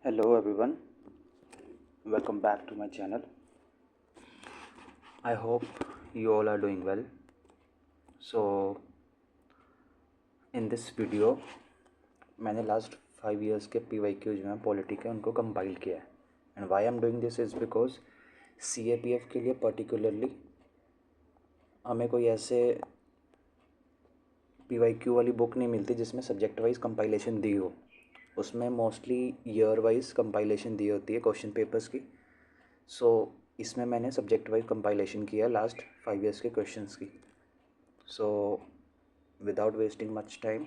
Hello everyone, welcome back to my channel. I hope you all are doing well. So in this video मैंने last 5 years के PYQ जो हैं polity के उनको compile किया है. And why I am doing this is because CAPF के लिए पर्टिकुलरली हमें कोई ऐसे PYQ वाली बुक नहीं मिलती जिसमें सब्जेक्ट वाइज कंपाइलेशन दी हो. उसमें मोस्टली ईयर वाइज कंपाइलेशन दी होती है क्वेश्चन पेपर्स की. सो इसमें मैंने सब्जेक्ट वाइज कंपाइलेशन किया लास्ट 5 years के क्वेश्चंस की. So without wasting much time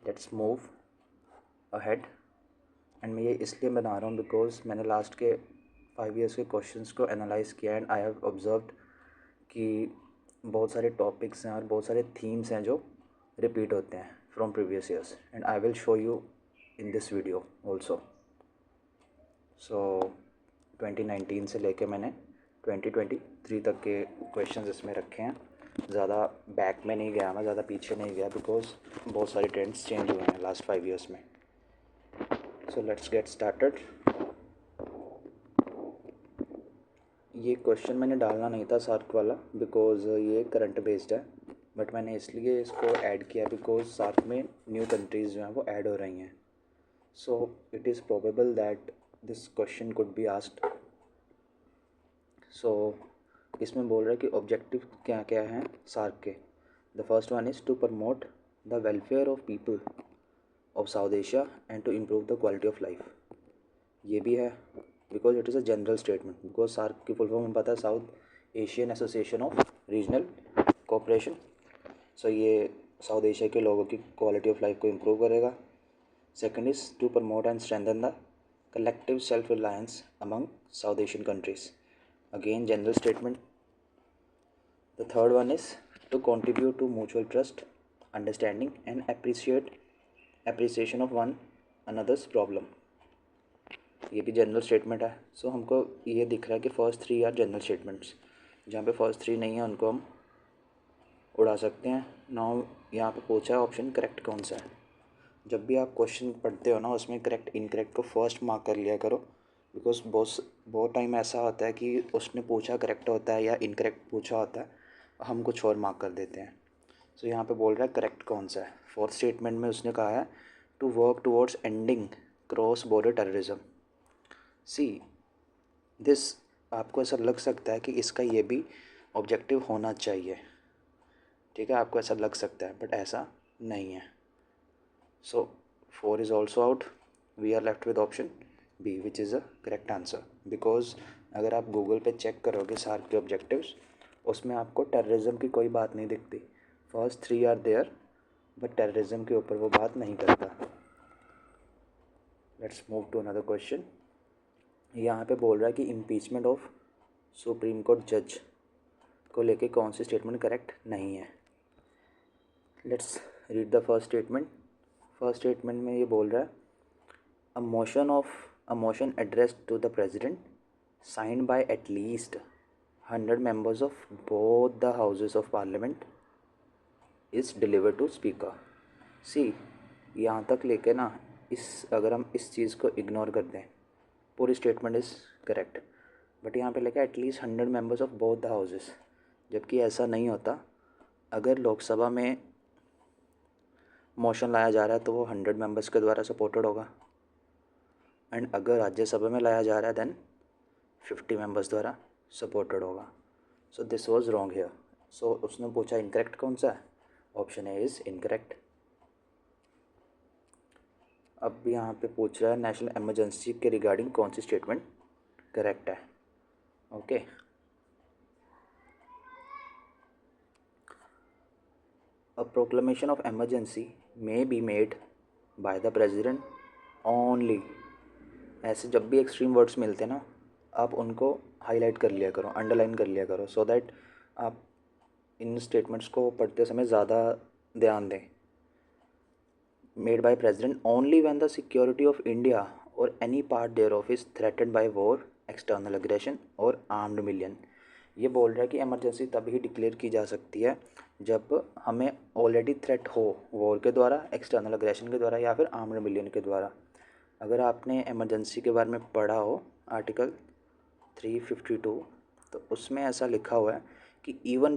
let's move ahead. And मैं ये इसलिए बना रहा हूँ बिकॉज मैंने लास्ट के 5 years के क्वेश्चंस को एनालाइज किया एंड आई हैव ऑब्जर्व्ड कि बहुत सारे टॉपिक्स हैं और बहुत सारे थीम्स हैं जो रिपीट होते हैं from previous years. And I will show you in this video also. So 2019 से लेके मैंने 2023 तक के क्वेश्चंस इसमें रखे हैं. ज़्यादा बैक में नहीं गया, मैं ज़्यादा पीछे नहीं गया बिकॉज बहुत सारे ट्रेंड्स चेंज हुए हैं लास्ट 5 years में. So let's get started. ये क्वेश्चन मैंने डालना नहीं था सार्क वाला बिकॉज ये करंट बेस्ड है, बट मैंने इसलिए इसको ऐड किया बिकॉज सार्क में न्यू कंट्रीज़ जो हैं वो ऐड हो रही हैं. So it is probable that this question could be asked. So इसमें बोल रहा है कि ऑब्जेक्टिव क्या क्या हैं सार्क के. The first one is to promote the welfare of people of South Asia and to improve the quality of life. ये भी है because it is a general statement. Because SAARC की फुल फॉर्म हमें पता है South Asian Association of Regional Cooperation. So ये South Asia के लोगों की क्वालिटी ऑफ लाइफ को इम्प्रूव करेगा. Second is to promote and strengthen the collective self-reliance among South Asian countries. Again, general statement. The third one is to contribute to mutual trust, understanding, and appreciation of one another's problem. ये भी general statement है. सो हमको ये दिख रहा है कि first 3 are general statements. जहाँ पे फर्स्ट 3 नहीं है उनको हम उड़ा सकते हैं. नाउ यहाँ पे पूछा है ऑप्शन करेक्ट कौन सा है. जब भी आप क्वेश्चन पढ़ते हो ना उसमें करेक्ट इनकरेक्ट को फर्स्ट मार्क कर लिया करो बिकॉज बहुत टाइम ऐसा होता है कि उसने पूछा करेक्ट होता है या इनकरेक्ट पूछा होता है, हम कुछ और मार्क कर देते हैं. सो यहाँ पे बोल रहा है करेक्ट कौन सा है. फोर्थ स्टेटमेंट में उसने कहा है to work towards ending cross border terrorism. See this आपको ऐसा लग सकता है कि इसका ये भी ऑब्जेक्टिव होना चाहिए. ठीक है, आपको ऐसा लग सकता है बट ऐसा नहीं है. So 4 is also out. We are left with option B, which is a correct answer. Because अगर आप गूगल पे चेक करोगे सार्क के ऑब्जेक्टिव्स उसमें आपको टेररिज्म की कोई बात नहीं दिखती. First 3 are there but terrorism के ऊपर वो बात नहीं करता. Let's move to another question. यहाँ पे बोल रहा है कि इम्पीचमेंट ऑफ सुप्रीम कोर्ट जज को लेके कौन सी स्टेटमेंट करेक्ट नहीं है. Let's read the first statement. First statement में ये बोल रहा है a motion addressed to the president signed by at least 100 members of both the houses of parliament is deliver to speaker. See यहाँ तक लेके ना अगर हम इस चीज़ को इग्नोर कर दें पूरी स्टेटमेंट इज़ करेक्ट. बट यहाँ पे लिखा है at least 100 members of both the houses, जबकि ऐसा नहीं होता. अगर लोकसभा में मोशन लाया जा रहा है तो वो 100 members के द्वारा सपोर्टेड होगा. एंड अगर राज्यसभा में लाया जा रहा है देन 50 members द्वारा सपोर्टेड होगा. So this was wrong here. So उसने पूछा इनकरेक्ट कौन सा है. Option A is incorrect. अब यहाँ पे पूछ रहा है नेशनल इमरजेंसी के रिगार्डिंग कौन सी स्टेटमेंट करेक्ट है. Okay A proclamation of emergency may be made by the president only. ऐसे जब भी एक्सट्रीम वर्ड्स मिलते हैं ना आप उनको हाईलाइट कर लिया करो, अंडरलाइन कर लिया करो सो दैट आप इन स्टेटमेंट्स को पढ़ते समय ज़्यादा ध्यान दें. Made by president only when the security of India और any part thereof is threatened by war, external aggression और आर्म्ड मिलियन. ये बोल रहा है कि इमरजेंसी तभी डिक्लेयर की जा सकती है जब हमें ऑलरेडी थ्रेट हो वॉर के द्वारा, एक्सटर्नल एग्रेशन के द्वारा या फिर आर्म्ड मिलियन के द्वारा. अगर आपने इमरजेंसी के बारे में पढ़ा हो आर्टिकल 352, तो उसमें ऐसा लिखा हुआ है कि even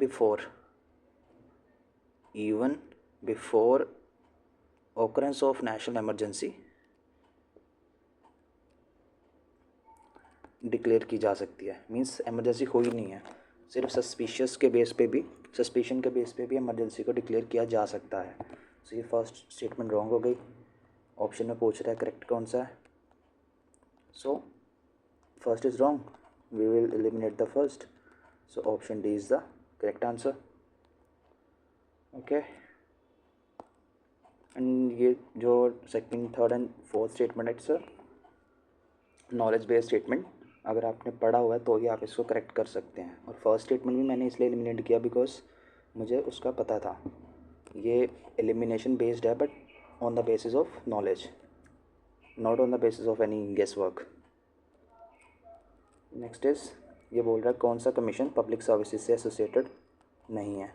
before occurrence of national emergency declare की जा सकती है। मींस इमरजेंसी हुई नहीं है, सिर्फ सस्पिशन के बेस पे भी इमरजेंसी को डिक्लेयर किया जा सकता है। सो ये फर्स्ट स्टेटमेंट रॉन्ग हो गई। ऑप्शन में पूछ रहा है करेक्ट कौन सा है। So first is wrong, we will eliminate the first. So option D is the correct answer. Okay, and ये जो second, third and fourth statement है, इट्स नॉलेज बेस्ड स्टेटमेंट। अगर आपने पढ़ा हुआ है तो ही आप इसको करेक्ट कर सकते हैं। और फर्स्ट स्टेटमेंट भी मैंने इसलिए एलिमिनेट किया बिकॉज मुझे उसका पता था। ये एलिमिनेशन बेस्ड है but on the basis of knowledge, not on the basis of any guess work. Next is, ये बोल रहा है कौन सा कमीशन पब्लिक सर्विसेज से एसोसिएटेड नहीं है।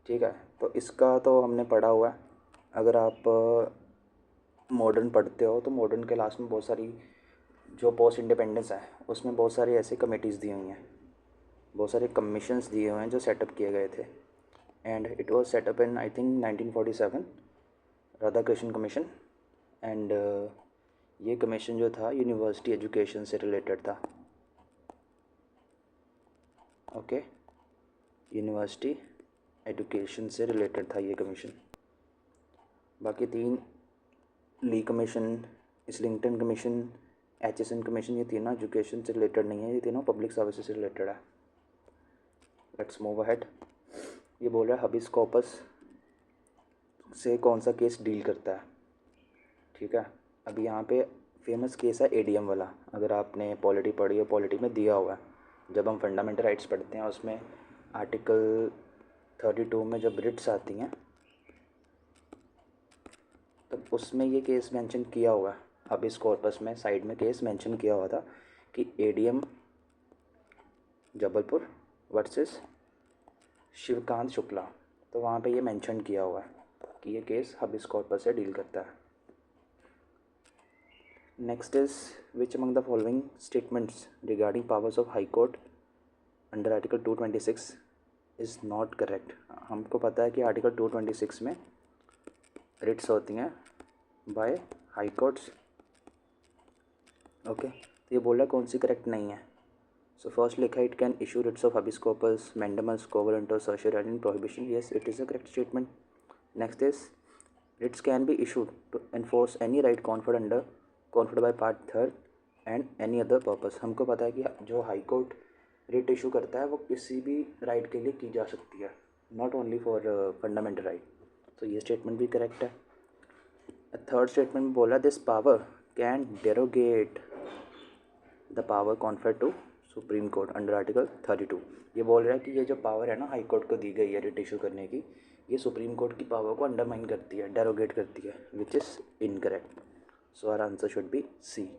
ठीक है, तो इसका तो हमने पढ़ा हुआ है। अगर आप मॉडर्न पढ़ते हो तो मॉडर्न के लास्ट में बहुत सारी जो पोस्ट इंडिपेंडेंस है उसमें बहुत सारी ऐसी कमेटीज़ दी हुई हैं, बहुत सारे कमीशंस दिए हुए हैं जो सेटअप किए गए थे। And it was set up in I think 1947, Radha Krishna commission. And ये कमीशन जो था यूनिवर्सिटी एजुकेशन से रिलेटेड था। ओके, यूनिवर्सिटी एजुकेशन से रिलेटेड था ये कमीशन। बाकी तीन, Lee commission, Islington commission, HSN commission, ये तीनों एजुकेशन से रिलेटेड नहीं है, ये तीनों पब्लिक सर्विसेज से रिलेटेड है। Let's move ahead. ये बोल रहा है हबीस कॉर्पस से कौन सा केस डील करता है। ठीक है, अभी यहाँ पे फेमस केस है एडीएम वाला। अगर आपने पॉलिटी पढ़ी हो, पॉलिटी में दिया हुआ है, जब हम फंडामेंटल राइट्स पढ़ते हैं उसमें आर्टिकल 32 में जब रिट्स आती हैं तब उसमें ये केस मेंशन किया हुआ है। हबीस कॉर्पस में साइड में केस मेंशन किया हुआ था कि एडीएम जबलपुर वर्सेस शिवकांत शुक्ला। तो वहाँ पे ये मेंशन किया हुआ है कि ये केस हबीस कॉर्पस से डील करता है। Next is, which among the following statements regarding powers of high court under article 226 is not correct. हमको पता है कि आर्टिकल 226 में रिट्स होती हैं बाय हाई कोर्ट्स। ओके, तो ये बोल रहा है कौन सी करेक्ट नहीं है। सो फर्स्ट लिखा है it can issue writs of habeas corpus, mandamus, quo warranto, certiorari and prohibition. Yes, it is a correct statement. Next is, writs can be issued to enforce any right conferred by part third and any other purpose. हमको पता है कि जो high court writ issue करता है वो किसी भी राइट के लिए की जा सकती है, not only for fundamental right. तो ये स्टेटमेंट भी करेक्ट है। थर्ड स्टेटमेंट में बोला this power can derogate the power conferred to supreme court under article 32। ये बोल रहा है कि ये जो पावर है ना हाई कोर्ट को दी गई है रिट इशू करने की, ये सुप्रीम कोर्ट की पावर को अंडरमाइन करती है, डेरोगेट करती है, which is incorrect. So our answer should be C.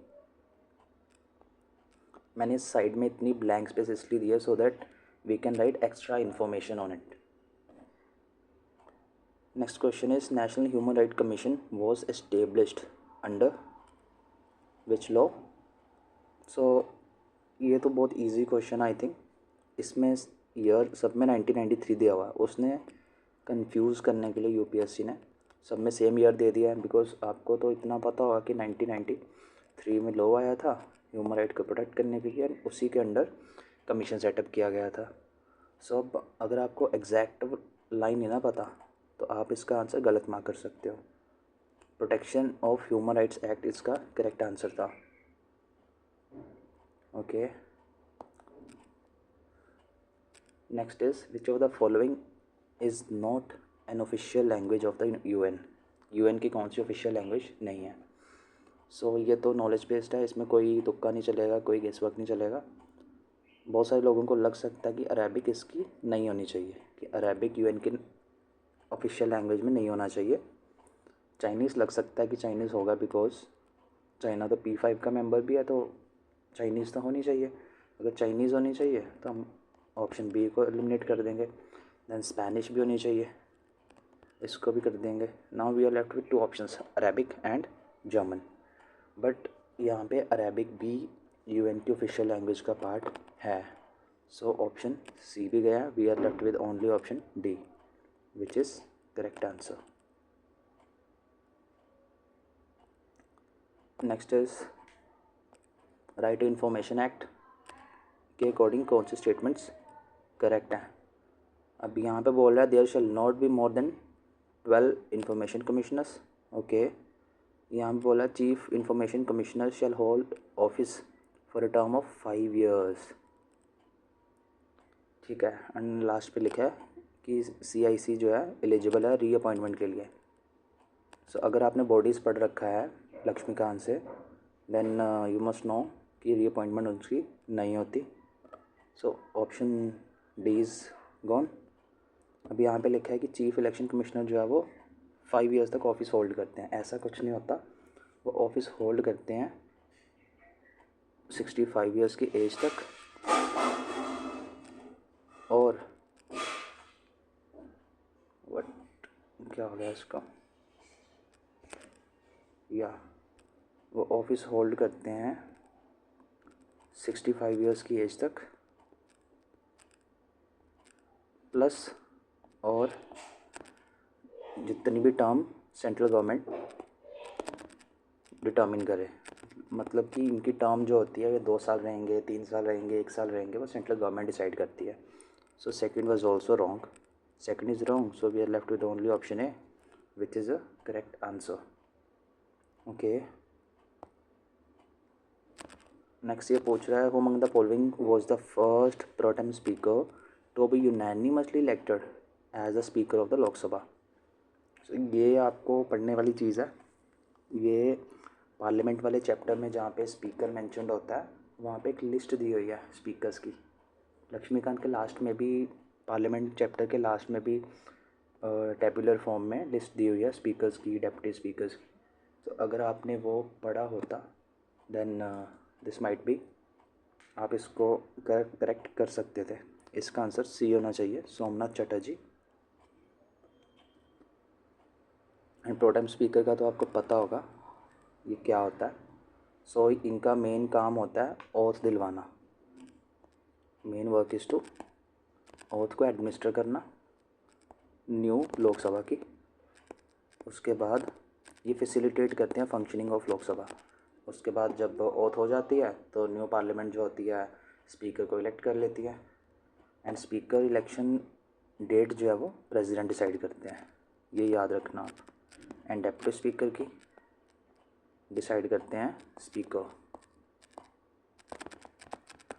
मैंने इस साइड में इतनी ब्लैंक स्पेस इसलिए दी है so that we can write extra information on it. Next question is, national human right commission was established under which law. So ये तो बहुत इजी क्वेश्चन आई थिंक। इसमें ईयर सब में 1993 दिया हुआ है, उसने कंफ्यूज करने के लिए यूपीएससी ने सब में सेम ईयर दे दिया है। बिकॉज आपको तो इतना पता होगा कि 1993 में लॉ आया था ह्यूमन राइट को प्रोटेक्ट करने के लिए, उसी के अंडर कमीशन सेटअप किया गया था। सो अब अगर आपको एग्जैक्ट लाइन नहीं ना पता तो आप इसका आंसर गलत मार्क कर सकते हो। Protection of human rights act इसका करेक्ट आंसर था। Okay, next is, which of the following is not an official language of the UN. UN की कौन सी ऑफिशियल लैंग्वेज नहीं है। सो ये तो नॉलेज बेस्ड है, इसमें कोई तुक्का नहीं चलेगा, कोई गेस वर्क नहीं चलेगा। बहुत सारे लोगों को लग सकता है कि अरेबिक इसकी नहीं होनी चाहिए, कि अरेबिक यूएन की ऑफिशियल लैंग्वेज में नहीं होना चाहिए। चाइनीज़ लग सकता है कि चाइनीज़ होगा बिकॉज चाइना तो P5 का मेंबर भी है, तो चाइनीज़ तो होनी चाहिए। अगर चाइनीज़ होनी चाहिए तो हम ऑप्शन बी को एलिमिनेट कर देंगे। देन स्पेनिश भी होनी चाहिए, इसको भी कर देंगे। Now we are left with two options, Arabic and German. But यहाँ पे अरेबिक भी यूएन की ऑफिशियल लैंग्वेज का पार्ट है। सो ऑप्शन सी भी गया, we are left with only option D which is correct answer. Next is right to information act के according कौन से स्टेटमेंट्स करेक्ट हैं। अब यहाँ पे बोल रहा है there shall not be more than 12 information commissioners. Okay, यहाँ पे बोला chief information commissioner shall hold office for a term of 5 years। ठीक है, एंड लास्ट पे लिखा है कि CIC जो है एलिजिबल है रीअपॉइंटमेंट के लिए। सो अगर आपने बॉडीज़ पढ़ रखा है लक्ष्मीकांत से, देन यू मस्ट नो कि रीअपॉइंटमेंट उसकी नहीं होती। सो ऑप्शन डी इज़ गॉन। अब यहाँ पे लिखा है कि चीफ इलेक्शन कमिश्नर जो है वो 5 years तक ऑफिस होल्ड करते हैं। ऐसा कुछ नहीं होता, वो ऑफिस होल्ड करते हैं 65 years की एज तक, और वट क्या हो गया इसका, या वो ऑफिस होल्ड करते हैं 65 years की एज तक प्लस और जितनी भी टर्म सेंट्रल गवर्नमेंट डिटर्मिन करे। मतलब कि इनकी टर्म जो होती है वे 2 साल रहेंगे, 3 साल रहेंगे, 1 साल रहेंगे, वो सेंट्रल गवर्नमेंट डिसाइड करती है। So second was also wrong, second is wrong, so we are left with only option A which is a correct answer. Okay, next ये पूछ रहा है who among the following was the first protem speaker to be unanimously elected as the speaker of the Lok Sabha. So ये आपको पढ़ने वाली चीज़ है। ये पार्लियामेंट वाले चैप्टर में जहाँ पे स्पीकर मेंशन्ड होता है वहाँ पे एक लिस्ट दी हुई है स्पीकर्स की। लक्ष्मीकांत के लास्ट में भी, पार्लियामेंट चैप्टर के लास्ट में भी टेबुलर फॉर्म में लिस्ट दी हुई है स्पीकर्स की, डेप्यूटी स्पीकर्स की। तो अगर आपने वो पढ़ा होता देन दिस माइट बी, आप इसको करेक्ट कर सकते थे। इसका आंसर सी होना चाहिए, Somnath Chatterjee. And pro tem speaker का तो आपको पता होगा ये क्या होता है। सो इनका मेन काम होता है ओथ दिलवाना। Main work is to oath को एडमिनिस्टर करना न्यू लोकसभा की। उसके बाद ये फैसिलिटेट करते हैं फंक्शनिंग ऑफ लोकसभा। उसके बाद जब ओथ हो जाती है तो न्यू पार्लियामेंट जो होती है स्पीकर को इलेक्ट कर लेती है। एंड स्पीकर इलेक्शन डेट जो है वो प्रेसिडेंट डिसाइड करते हैं, ये याद रखना आप। एंड डेप्यूटी स्पीकर की डिसाइड करते हैं speaker.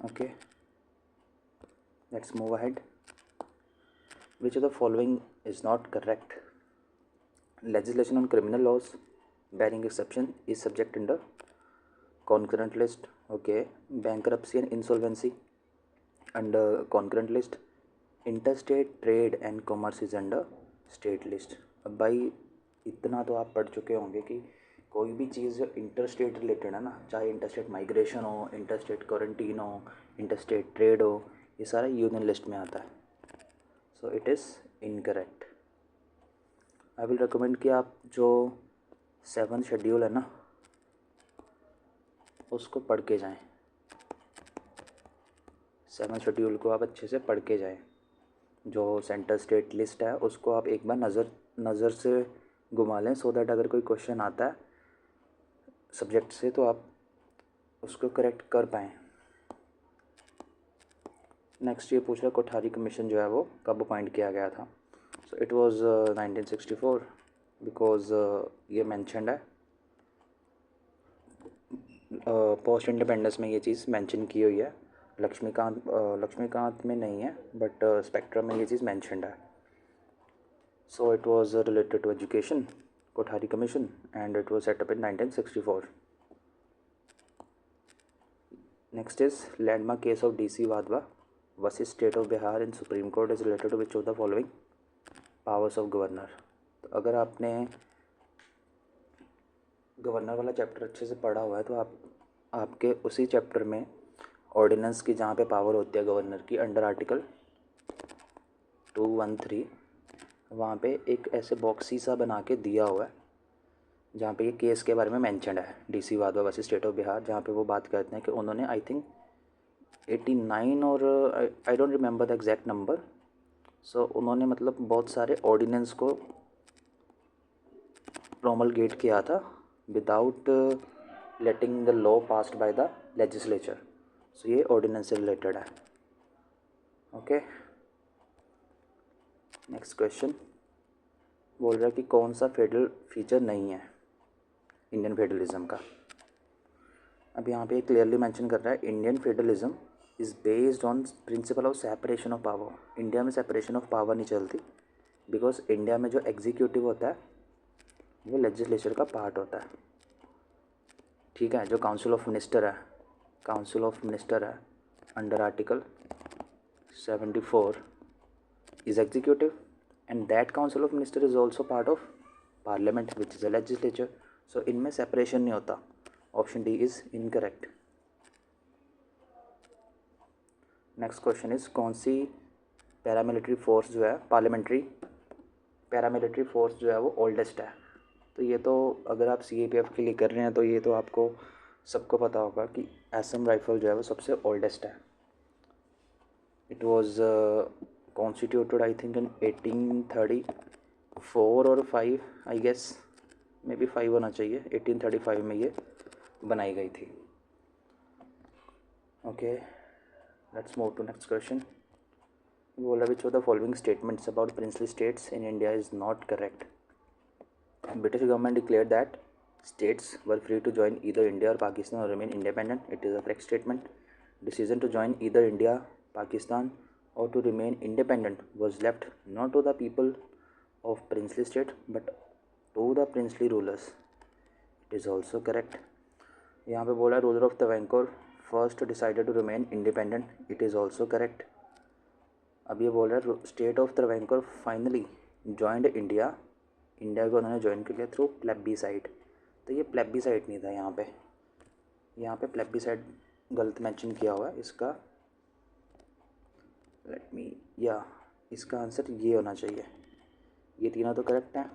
Okay, let's move ahead. Which of the following is not correct. Legislation on criminal laws bearing exception is subject under concurrent list. Okay, bankruptcy and insolvency under concurrent list. Interstate trade and commerce is under state list. अब भाई इतना तो आप पढ़ चुके होंगे कि कोई भी चीज़ जो इंटरस्टेट रिलेटेड है ना, चाहे इंटरस्टेट माइग्रेशन हो, इंटरस्टेट क्वारंटीन हो, इंटरस्टेट ट्रेड हो, ये सारा यूनियन लिस्ट में आता है। So it is incorrect. I will recommend कि आप जो 7th शेड्यूल है ना उसको पढ़ के जाएं। 7th शेड्यूल को आप अच्छे से पढ़ के जाएं। जो सेंटर स्टेट लिस्ट है उसको आप एक बार नज़र से घुमा लें, सो दैट अगर कोई क्वेश्चन आता है सब्जेक्ट से तो आप उसको करेक्ट कर पाएँ। नेक्स्ट ये पूछ रहा कोठारी कमीशन जो है वो कब अपॉइंट किया गया था। सो इट वाज 1964 बिकॉज ये मेंशन्ड है पोस्ट इंडिपेंडेंस में, ये चीज़ मेंशन की हुई है। लक्ष्मीकांत में नहीं है बट स्पेक्ट्रम में ये चीज़ मेंशन्ड है। So it was related to education, Kothari commission, and it was set up in 1964। Next is landmark case of DC Wadhwa versus state of Bihar in supreme court is related to which of the following powers of governor. तो अगर आपने governor वाला chapter अच्छे से पढ़ा हुआ है तो आपके उसी चैप्टर में ऑर्डिनेंस की जहाँ पे पावर होती है गवर्नर की अंडर आर्टिकल 213, वहाँ पे एक ऐसे बॉक्सी सा बना के दिया हुआ है जहाँ पे ये केस के बारे में मेंशन्ड है, DC Wadhwa versus state of Bihar, जहाँ पे वो बात करते हैं कि उन्होंने आई थिंक 89 और I don't remember the exact number. So उन्होंने मतलब बहुत सारे ऑर्डिनेंस को प्रोमलगेट किया था without letting the law passed by the legislature. So ये ऑर्डिनेंस से रिलेटेड है। ओके, नेक्स्ट क्वेश्चन बोल रहा है कि कौन सा फेडरल फीचर नहीं है इंडियन फेडरलिज्म का। अब यहाँ पे क्लियरली मेंशन कर रहा है Indian federalism is based on principle of separation of power. India में सेपरेशन ऑफ पावर नहीं चलती, बिकॉज इंडिया में जो एग्जीक्यूटिव होता है वो लेजिस्लेचर का पार्ट होता है। ठीक है, जो काउंसिल ऑफ मिनिस्टर है under article 74 is executive, and that council of minister is also part of parliament which is a legislature. So इनमें सेपरेशन नहीं होता। Option D is incorrect. Next question is कौन सी पैरामिलिट्री फोर्स जो है parliamentary paramilitary force जो है वो ओल्डेस्ट है। तो ये तो अगर आप CAPF के लिए कर रहे हैं तो ये तो आपको सबको पता होगा कि असम राइफल जो है वो सबसे ओल्डेस्ट है। It was constituted I think in 1834 और 5 आई गेस, मे बी 5 होना चाहिए। 1835 में ये बनाई गई थी। Okay, let's move to next question. बोला which of the following statements about princely states in India is not correct. British government declared that states were free to join either India or Pakistan or remain independent. It is a correct statement. Decision to join either India, Pakistan or to remain independent was left not to the people of princely state but to the princely rulers. It is also correct. यहाँ पे बोला ruler of Travancore first decided to remain independent. It is also correct. अब ये बोल रहा है state of Travancore finally joined India को उन्होंने ज्वाइन कर लिया थ्रू प्लेबिसाइड। तो ये प्लेबिसाइड नहीं था यहाँ पे प्लेबिसाइड गलत मेंशन किया हुआ है इसका। इसका आंसर ये होना चाहिए। ये तीनों तो करेक्ट हैं।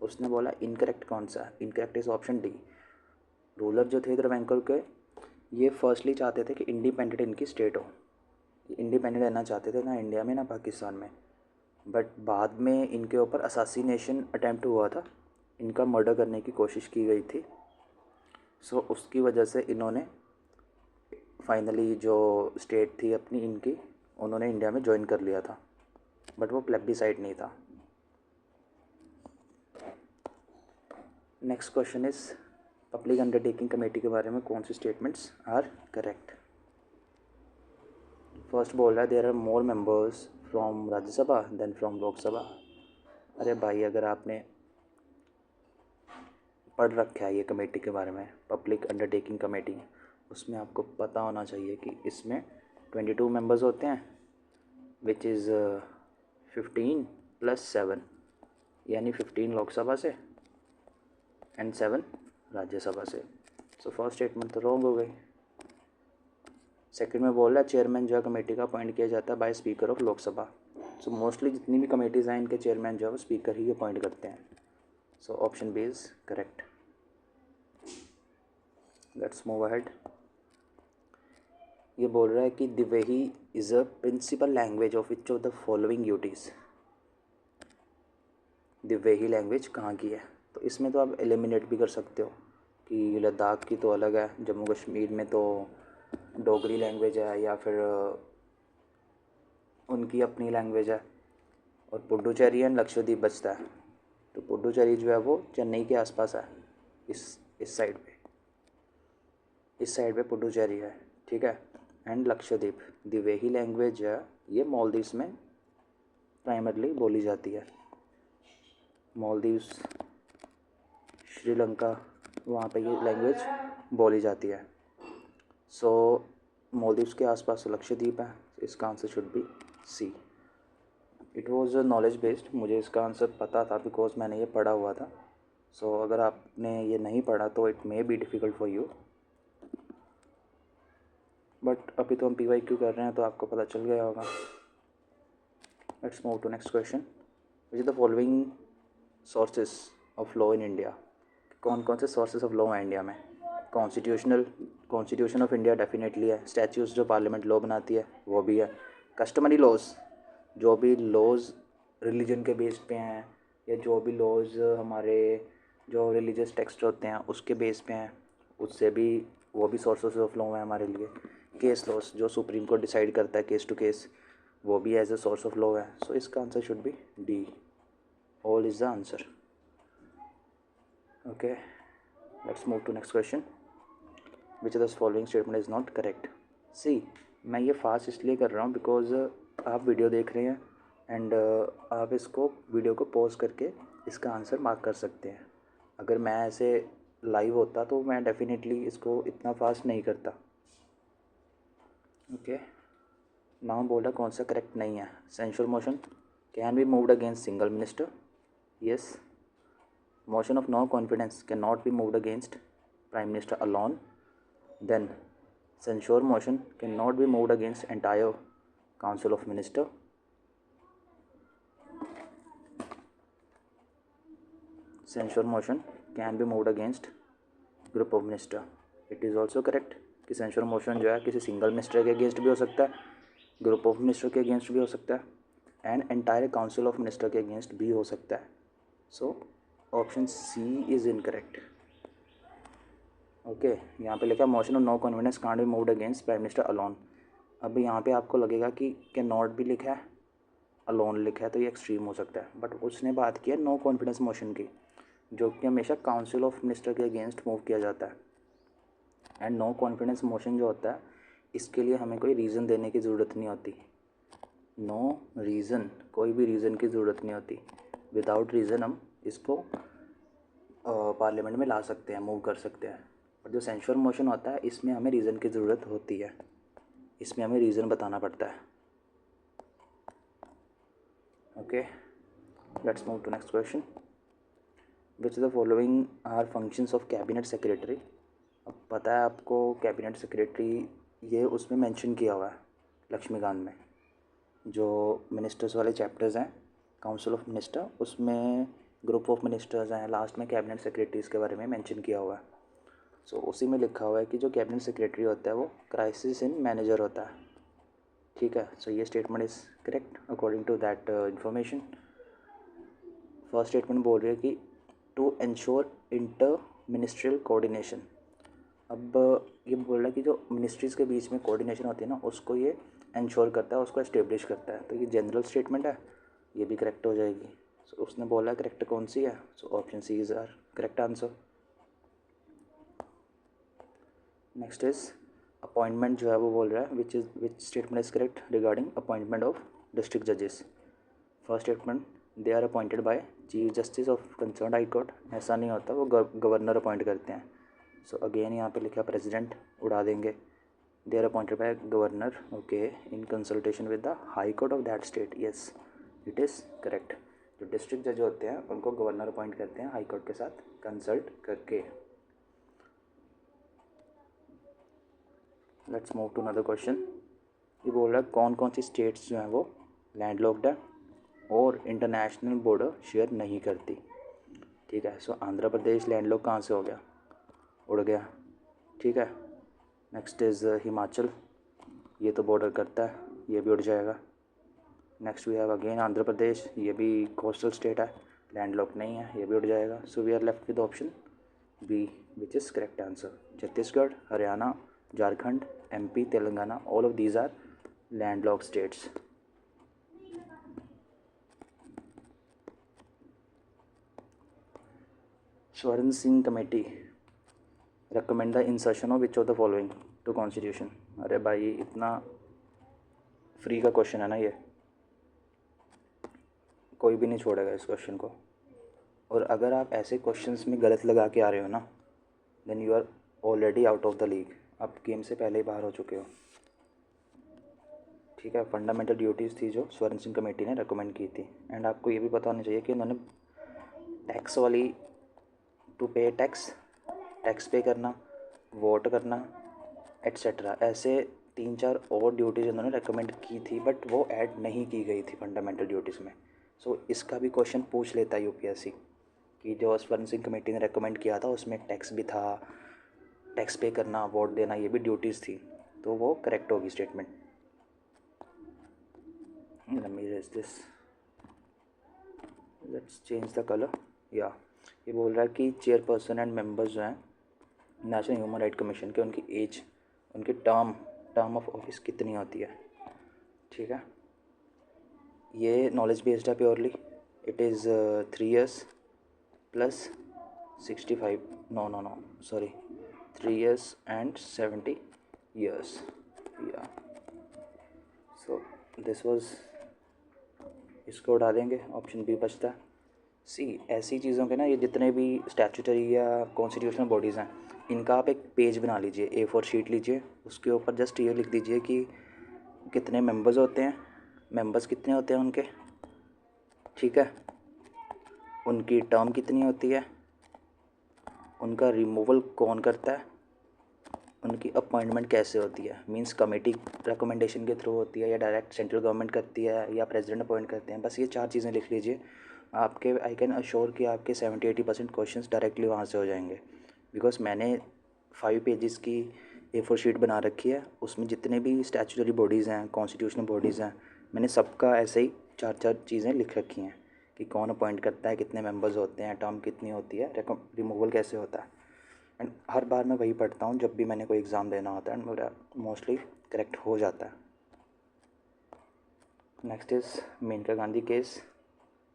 उसने बोला इनकरेक्ट कौन सा। Incorrect is option D. Ruler जो थे त्रवैंकोर के ये फर्स्टली चाहते थे कि इंडिपेंडेंट इनकी स्टेट हो। इंडिपेंडेंट रहना चाहते थे, ना इंडिया में ना पाकिस्तान में। बट बाद में इनके ऊपर असासिनेशन अटैम्प्ट हुआ था, इनका मर्डर करने की कोशिश की गई थी। सो उसकी वजह से इन्होंने फाइनली जो स्टेट थी अपनी इनकी उन्होंने इंडिया में ज्वाइन कर लिया था, बट वो प्लेबिसाइड नहीं था। Next question is public undertaking committee के बारे में कौन सी स्टेटमेंट्स आर करेक्ट। फर्स्ट बोल रहा है there are more members from Rajya Sabha than from Lok Sabha. अरे भाई, अगर आपने पढ़ रखा है ये कमेटी के बारे में, पब्लिक अंडरटेकिंग कमेटी, उसमें आपको पता होना चाहिए कि इसमें 22 मेंबर्स होते हैं विच इज़ 15 + 7 यानी 15 लोकसभा से एंड 7 राज्यसभा से। सो फर्स्ट स्टेटमेंट तो रॉन्ग हो गई। सेकंड में बोल रहा है चेयरमैन जो है कमेटी का अपॉइंट किया जाता है by speaker of Lok Sabha. So mostly जितनी भी कमेटीज़ हैं इनके चेयरमैन जो है वो स्पीकर ही अपॉइंट करते हैं। So option B is correct. Let's move ahead. ये बोल रहा है कि Dhivehi is a principal language of which of the following duties. Dhivehi language कहाँ की है। तो इसमें तो आप एलिमिनेट भी कर सकते हो कि लद्दाख की तो अलग है, जम्मू कश्मीर में तो डोगरी लैंग्वेज है या फिर उनकी अपनी लैंग्वेज है, और पुडुचेरी एंड लक्षद्वीप बचता है। तो पुडुचेरी जो है वो चेन्नई के आसपास है, इस साइड पे पुडुचेरी है, ठीक है। एंड लक्षद्वीप दिवेही लैंग्वेज है ये मालदीव्स में प्राइमरली बोली जाती है। मालदीव्स, श्रीलंका, वहाँ पे ये लैंग्वेज बोली जाती है। सो मालदीव्स के आसपास लक्षद्वीप है। इसका answer should be C. It was knowledge based, मुझे इसका आंसर पता था बिकॉज मैंने ये पढ़ा हुआ था। सो अगर आपने ये नहीं पढ़ा तो it may be difficult for you, but अभी तो हम PYQ कर रहे हैं तो आपको पता चल गया होगा। Let's move to next question. Which is the following sources of law in India. कौन कौन से सोर्सेज ऑफ लॉ हैं इंडिया में? कॉन्स्टिट्यूशन ऑफ इंडिया डेफिनेटली है। स्टैट्यूट्स जो पार्लियामेंट लॉ बनाती है वो भी है। कस्टमरी लॉज, जो भी लॉज रिलीजन के बेस पे हैं या जो भी लॉज हमारे जो रिलीजियस टेक्स्ट होते हैं उसके बेस पे हैं, उससे भी वो भी सोर्सेज ऑफ लॉ हैं हमारे लिए। केस लॉज, जो सुप्रीम कोर्ट डिसाइड करता है केस टू केस, वो भी as a source of law है। सो इसका answer should be D, all is the answer. Okay, let's move to next question. Which of the following statement is not correct? See, मैं ये fast इसलिए कर रहा हूँ बिकॉज आप video देख रहे हैं एंड आप इसको वीडियो को पॉज करके इसका आंसर मार्क कर सकते हैं। अगर मैं ऐसे लाइव होता तो मैं डेफिनेटली इसको इतना फास्ट नहीं करता। ओके, नाम बोला कौन सा करेक्ट नहीं है? Censure motion can be moved against single minister, yes. Motion of no confidence cannot be moved against Prime Minister alone. Then censure motion cannot be moved against entire Council of Minister. Censure motion can be moved against group of minister. It is also correct कि censure motion जो है किसी single minister के against भी हो सकता है, group of minister के अगेंस्ट भी हो सकता है and entire council of minister के अगेंस्ट भी हो सकता है। So option C is incorrect. Okay, यहाँ पे लिखा motion of no confidence can't be moved against prime minister alone. अब यहाँ पे आपको लगेगा कि कैन नॉट भी लिखा है, अलोन लिखा है, तो ये एक्सट्रीम हो सकता है। बट उसने बात की है नो कॉन्फिडेंस मोशन की, जो कि हमेशा काउंसिल ऑफ मिनिस्टर के अगेंस्ट मूव किया जाता है। एंड नो कॉन्फिडेंस मोशन जो होता है इसके लिए हमें कोई रीज़न देने की ज़रूरत नहीं होती। नो रीज़न, कोई भी रीज़न की ज़रूरत नहीं होती। विदाउट रीज़न हम इसको पार्लियामेंट में ला सकते हैं, मूव कर सकते हैं। और जो सेंसुअर मोशन होता है इसमें हमें रीज़न की ज़रूरत होती है, इसमें हमें रीज़न बताना पड़ता है। Okay, let's move to next question. Which the following are functions of cabinet secretary? अब पता है आपको कैबिनेट सेक्रेटरी ये उसमें मेंशन किया हुआ है लक्ष्मीकांत में, जो मिनिस्टर्स वाले चैप्टर्स हैं काउंसिल ऑफ मिनिस्टर, उसमें ग्रुप ऑफ मिनिस्टर्स हैं, लास्ट में कैबिनेट सेक्रेटरीज़ के बारे में मेंशन किया हुआ है। सो उसी में लिखा हुआ है कि जो कैबिनेट सेक्रेटरी होता है वो क्राइसिस इन मैनेजर होता है। ठीक है, सो ये statement is correct according to that information. First statement बोल रही है कि to ensure inter ministerial coordination. अब ये बोल रहा है कि जो मिनिस्ट्रीज़ के बीच में कोऑर्डिनेशन होती है ना, उसको ये एंश्योर करता है, उसको एस्टेब्लिश करता है। तो ये जनरल स्टेटमेंट है, ये भी करेक्ट हो जाएगी। सो उसने बोला करेक्ट कौन सी है? So option C is are correct answer. Next is appointment जो है वो बोल रहा है which statement is correct regarding appointment of district जजेस। First statement, they are appointed by chief justice of concern high court. ऐसा नहीं होता, वो गवर्नर अपॉइंट करते हैं। सो अगेन यहाँ पे लिखा प्रेसिडेंट, उड़ा देंगे। They are appointed by governor, okay, in consultation with the high court of that state, yes it is correct. जो डिस्ट्रिक्ट जज होते हैं उनको गवर्नर अपॉइंट करते हैं हाई कोर्ट के साथ कंसल्ट करके। Let's move to another question. ये बोल रहा है कौन कौन सी स्टेट्स जो हैं वो लैंडलॉक्ड है और इंटरनेशनल बॉर्डर शेयर नहीं करती। ठीक है, सो आंध्र प्रदेश लैंडलॉक कहाँ से हो गया? उड़ गया। ठीक है, नेक्स्ट इज़ हिमाचल, ये तो बॉर्डर करता है, ये भी उड़ जाएगा। Next we have again Andhra Pradesh, ये भी कोस्टल स्टेट है, लैंडलॉक नहीं है, ये भी उड़ जाएगा। So we are left with option B which is correct answer. Chhattisgarh, Haryana, Jharkhand, MP, Telangana, all of these are landlocked states. Swaran Singh committee recommend the insertion of which of the following to constitution? अरे भाई इतना free का question है ना ये, कोई भी नहीं छोड़ेगा इस क्वेश्चन को। और अगर आप ऐसे क्वेश्चंस में गलत लगा के आ रहे हो ना, then you are already out of the league, आप गेम से पहले ही बाहर हो चुके हो। ठीक है, फंडामेंटल ड्यूटीज़ थी जो स्वर्ण सिंह कमेटी ने रेकमेंड की थी। एंड आपको ये भी पता होना चाहिए कि उन्होंने टैक्स वाली, टू पे टैक्स, टैक्स पे करना, वोट करना, एट्सेट्रा, ऐसे 3-4 और ड्यूटीज़ उन्होंने रेकमेंड की थी, बट वो ऐड नहीं की गई थी फंडामेंटल ड्यूटीज़ में। सो इसका भी क्वेश्चन पूछ लेता है UPSC कि जो स्वर्ण सिंह कमेटी ने रेकमेंड किया था उसमें टैक्स भी था, टैक्स पे करना, वोट देना, ये भी ड्यूटीज़ थी, तो वो करेक्ट होगी statement. Let me erase this. Let's change the color. या ये बोल रहा है कि चेयरपर्सन एंड मेंबर्स जो हैं नेशनल ह्यूमन राइट कमीशन के, उनकी एज, उनकी टर्म ऑफ ऑफिस कितनी होती है। ठीक है, ये नॉलेज बेस्ड है purely. It is 3 years plus 65, no sorry 3 years and 70 years। या सो दिस वाज, इसको उड़ा देंगे, ऑप्शन बी बचता है। सी, ऐसी चीज़ों के ना, ये जितने भी स्टैट्यूटरी या कॉन्स्टिट्यूशनल बॉडीज़ हैं, इनका आप एक पेज बना लीजिए, A4 शीट लीजिए, उसके ऊपर जस्ट ये लिख दीजिए कि कितने मेंबर्स होते हैं, मेंबर्स कितने होते हैं उनके, ठीक है, उनकी टर्म कितनी होती है, उनका रिमूवल कौन करता है, उनकी अपॉइंटमेंट कैसे होती है, मींस कमेटी रिकमेंडेशन के थ्रू होती है या डायरेक्ट सेंट्रल गवर्नमेंट करती है या प्रेसिडेंट अपॉइंट करते हैं। बस ये 4 चीज़ें लिख लीजिए, आपके आई कैन अश्योर कि आपके 70-80% क्वेश्चंस डायरेक्टली वहाँ से हो जाएंगे। बिकॉज मैंने 5 पेजेस की A4 शीट बना रखी है, उसमें जितने भी स्टैट्यूटरी बॉडीज़ हैं, कॉन्स्टिट्यूशनल बॉडीज़ हैं, मैंने सबका ऐसे ही 4 चीज़ें लिख रखी हैं कि कौन अपॉइंट करता है, कितने मेंबर्स होते हैं, टर्म कितनी होती है, रिमूवल कैसे होता है। एंड हर बार मैं वही पढ़ता हूँ जब भी मैंने कोई एग्ज़ाम देना होता है, एंड मेरा मोस्टली करेक्ट हो जाता है। Next is Maneka Gandhi case,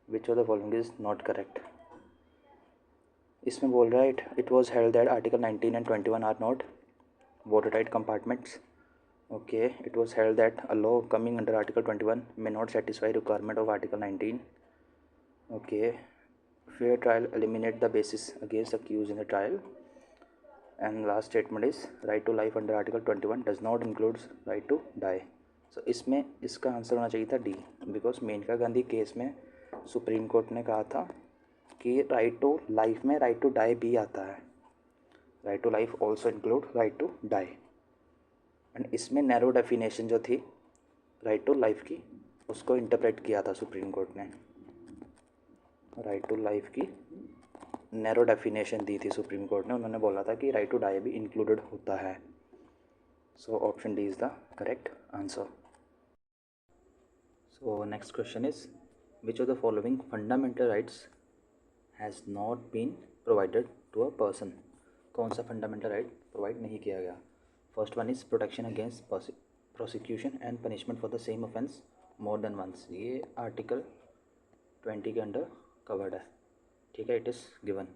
which of the following is not correct. इसमें बोल रहा है it was held that article 19 and 21 are not water tight compartments. Okay, it was held that a law coming under article 21 may not satisfy requirement of article 19। Okay, fair trial eliminate the basis against accused in the trial, and last statement is right to life under article 21 does not include right to die। so इसमें इसका answer होना चाहिए था D, because Maneka Gandhi case में supreme court ने कहा था कि राइट टू लाइफ में राइट टू डाई भी आता है, right to life also include right to die. And इसमें नैरो डेफिनेशन जो थी राइट टू लाइफ की, उसको इंटरप्रेट किया था सुप्रीम कोर्ट ने, राइट टू लाइफ की नैरो डेफिनेशन दी थी सुप्रीम कोर्ट ने, उन्होंने बोला था कि राइट टू डाई भी इंक्लूडेड होता है। So option D is the correct answer. So next question is which of the following fundamental rights has not been provided to a person. कौन सा फंडामेंटल राइट प्रोवाइड नहीं किया गया। First one is protection against prosecution and punishment for the same offence more than once. ये article 20 के under covered है, ठीक है, इट इज़ गिवन।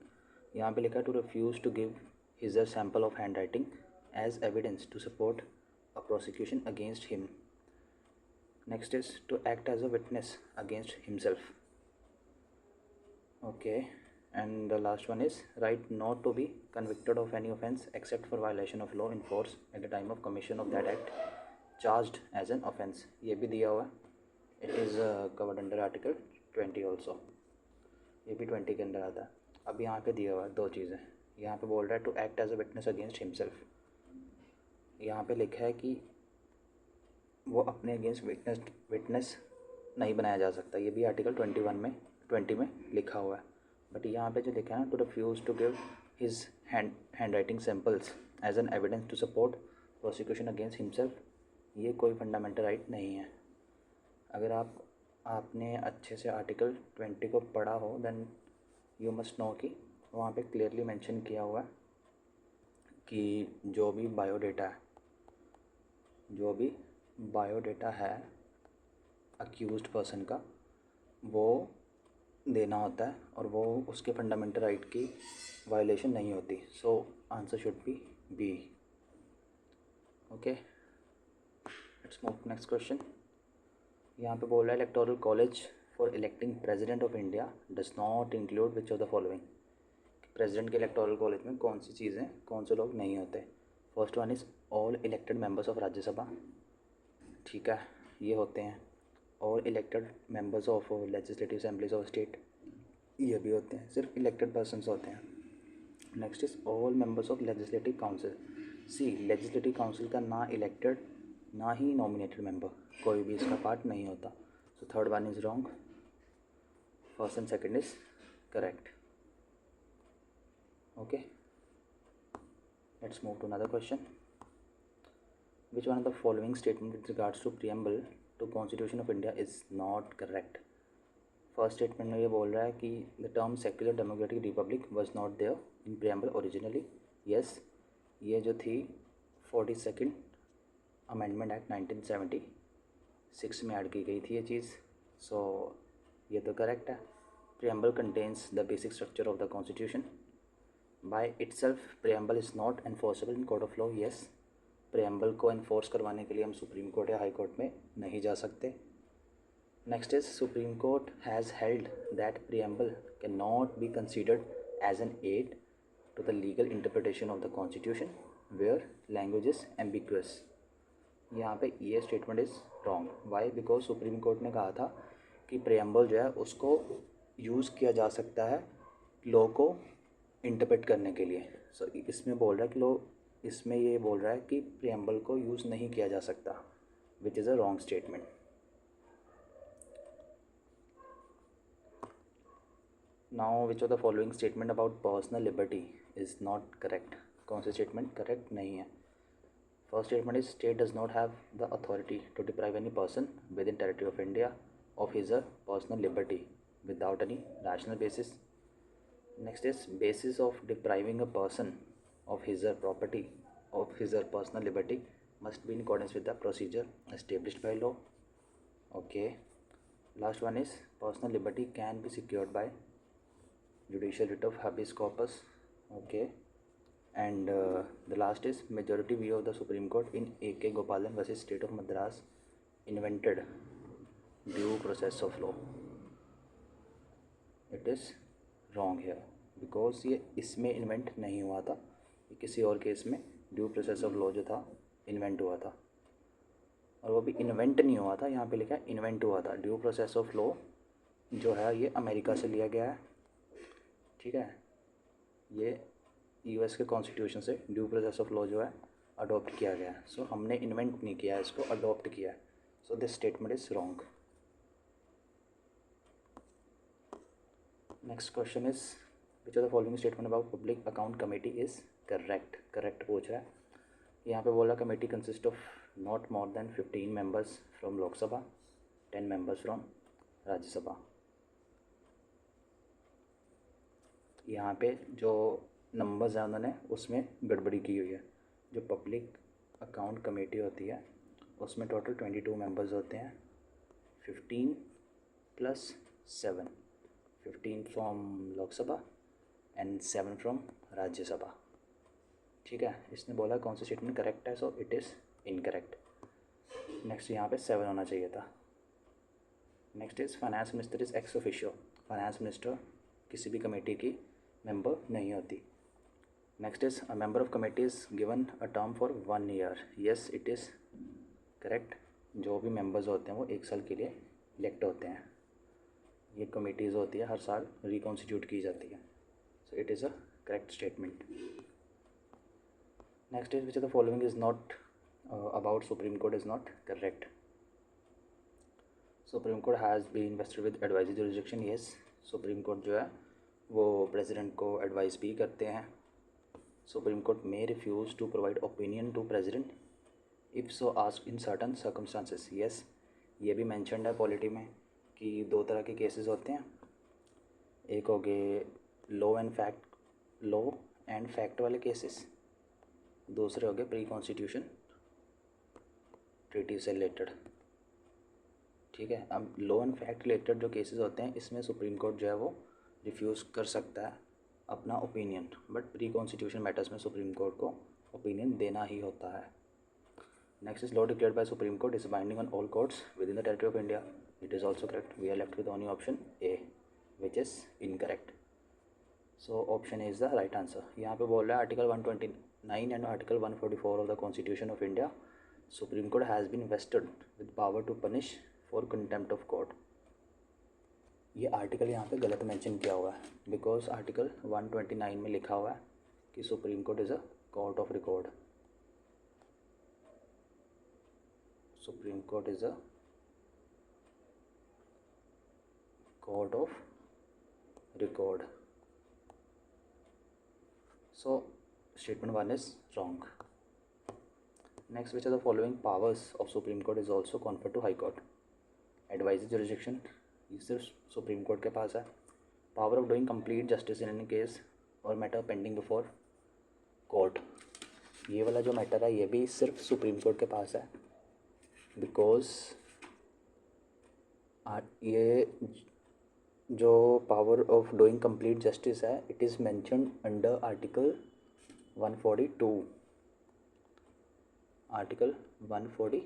यहाँ पे लिखा है to refuse to give his a sample of hand writing as evidence to support a prosecution against him. Next is to act as a witness against himself. Okay, and the last one is right not to be convicted of any offence except for violation of law in force at the time of commission of that act charged as an offence. ये भी दिया हुआ है, it is covered under article 20 also, ये भी 20 के अंदर आता है। अब यहाँ पे दिया हुआ है 2 चीज़ें, यहाँ पे बोल रहा है to act as a witness against himself. यहाँ पे लिखा है कि वो अपने अगेंस्ट विटनेस नहीं बनाया जा सकता, ये भी आर्टिकल 20 में लिखा हुआ है। बट यहाँ पे जो लिखा है ना to refuse to give his hand writing samples as an evidence to support prosecution against himself, ये कोई फंडामेंटल राइट नहीं है। अगर आपने अच्छे से आर्टिकल 20 को पढ़ा हो देन यू मस्ट नो कि वहाँ पे क्लियरली मेंशन किया हुआ है कि जो भी बायोडेटा है अक्यूज्ड पर्सन का, वो देना होता है और वो उसके फंडामेंटल राइट की वायलेशन नहीं होती। So answer should be B. Okay, let's move next question. यहाँ पे बोल रहा है electoral college for electing president of India does not include which of the following. President के इलेक्टोरल कॉलेज में कौन सी चीज़ें, कौन से लोग नहीं होते। First one is all elected members of Rajya Sabha, ठीक है, ये होते हैं। All elected members of legislative assemblies of state, ये भी होते हैं, सिर्फ इलेक्टेड पर्सनस होते हैं। Next is all members of legislative council. See, legislative council का ना इलेक्टेड ना ही नॉमिनेटेड मेंबर, कोई भी इसका पार्ट नहीं होता। So third one is wrong, first and second is correct. Okay, let's move to another question. Which one of the following statement with regards to preamble to Constitution of India is not correct? First statement में ये बोल रहा है कि the term secular democratic republic was not there in preamble originally. Yes, ये जो थी 42nd amendment act 1976 में ऐड की गई थी ये चीज़. सो ये तो करेक्ट है. Preamble contains the basic structure of the constitution. By itself preamble is not enforceable in court of law. Yes, preamble को एनफोर्स करवाने के लिए हम सुप्रीम कोर्ट या हाई कोर्ट में नहीं जा सकते. Next is Supreme Court has held that preamble cannot be considered as an aid to the legal interpretation of the Constitution where language is ambiguous. यहाँ पे ये statement is wrong. Why? Because supreme court ने कहा था कि preamble जो है उसको यूज़ किया जा सकता है लॉ को इंटरप्रेट करने के लिए. सो इसमें बोल रहा है कि लॉ, इसमें ये बोल रहा है कि प्रियम्बल को यूज़ नहीं किया जा सकता, which is a wrong statement. Now which of the following statement about personal liberty is not correct? कौन सी स्टेटमेंट करेक्ट नहीं है? First statement is state does not have the authority to deprive any person within territory of India of his personal liberty without any rational basis. Next is basis of depriving a person of his property of his personal liberty must be in accordance with the procedure established by law. Okay, last one is personal liberty can be secured by judicial writ of habeas corpus. Okay, and the last is majority view of the Supreme Court in A.K. Gopalan versus State of Madras invented due process of law. It is wrong here because ये इसमें invent नहीं हुआ था, ये किसी और case में due process of law जो था इन्वेंट हुआ था. और वो भी इन्वेंट नहीं हुआ था, यहाँ पे लिखा है इन्वेंट हुआ था. ड्यू प्रोसेस ऑफ लॉ जो है ये अमेरिका से लिया गया है. ठीक है, ये यूएस के कॉन्स्टिट्यूशन से ड्यू प्रोसेस ऑफ लॉ जो है अडॉप्ट किया गया है. सो हमने इन्वेंट नहीं किया है, इसको अडॉप्ट किया है. So this statement is wrong. Next question is which are the following statement about public account committee is correct? Correct पूछ रहा है. यहाँ पे बोला committee consist of not more than 15 members from Lok Sabha, 10 members from Rajya Sabha. यहाँ पे जो नंबर्स हैं उन्होंने उसमें गड़बड़ी की हुई है. जो पब्लिक अकाउंट कमेटी होती है उसमें टोटल 22 मेंबर्स होते हैं. 15 + 7, 15 from Lok Sabha and 7 from Rajya Sabha. ठीक है, इसने बोला कौन सा स्टेटमेंट करेक्ट है, so it is incorrect. Next यहाँ पे 7 होना चाहिए था. Next is finance minister is ex officio. Finance minister किसी भी कमेटी की मेंबर नहीं होती. Next is a member of committee is given a term for 1 year. Yes, it is correct. जो भी मेंबर्स होते हैं वो 1 साल के लिए इलेक्ट होते हैं. ये कमेटीज़ होती है हर साल रिकॉन्स्टिट्यूट की जाती है. So it is a correct statement. Next is which the following is not about supreme court is not correct? Supreme court has been invested with advisory jurisdiction. Yes, supreme court जो है वो president को advice भी करते हैं. Supreme court may refuse to provide opinion to president if so asked in certain circumstances. Yes, ये भी mentioned है पॉलिटी में कि 2 तरह के केसेस होते हैं. एक हो गए लॉ एंड फैक्ट वाले केसेस, दूसरे हो गए प्री कॉन्स्टिट्यूशन ट्रीटी से रिलेटेड. ठीक है, अब लॉ एंड फैक्ट रिलेटेड जो केसेस होते हैं इसमें सुप्रीम कोर्ट जो है वो रिफ्यूज़ कर सकता है अपना opinion, but pre constitution matters में सुप्रीम कोर्ट को ओपिनियन देना ही होता है. Next is law declared by supreme court is binding on all courts within the territory of India. It is also correct. We are left with only option A which is incorrect. So option A is the right answer. यहाँ पे बोल रहा है article 129 and article 144 of the constitution of India supreme court has been vested with power to punish for contempt of court. ये article यहाँ पे गलत mention किया हुआ है बिकॉज आर्टिकल 129 में लिखा हुआ है कि supreme court is a court of record. Supreme court is a court of record. So statement 1 is wrong. Next, which of the following powers of Supreme Court is also conferred to High Court? Advisory jurisdiction, ये सिर्फ supreme court के पास है. Power of doing complete justice in any case और matter pending before court, ये वाला जो matter है ये भी सिर्फ सुप्रीम कोर्ट के पास है, बिकॉज ये जो power of doing complete justice है it is mentioned under article 142, article 142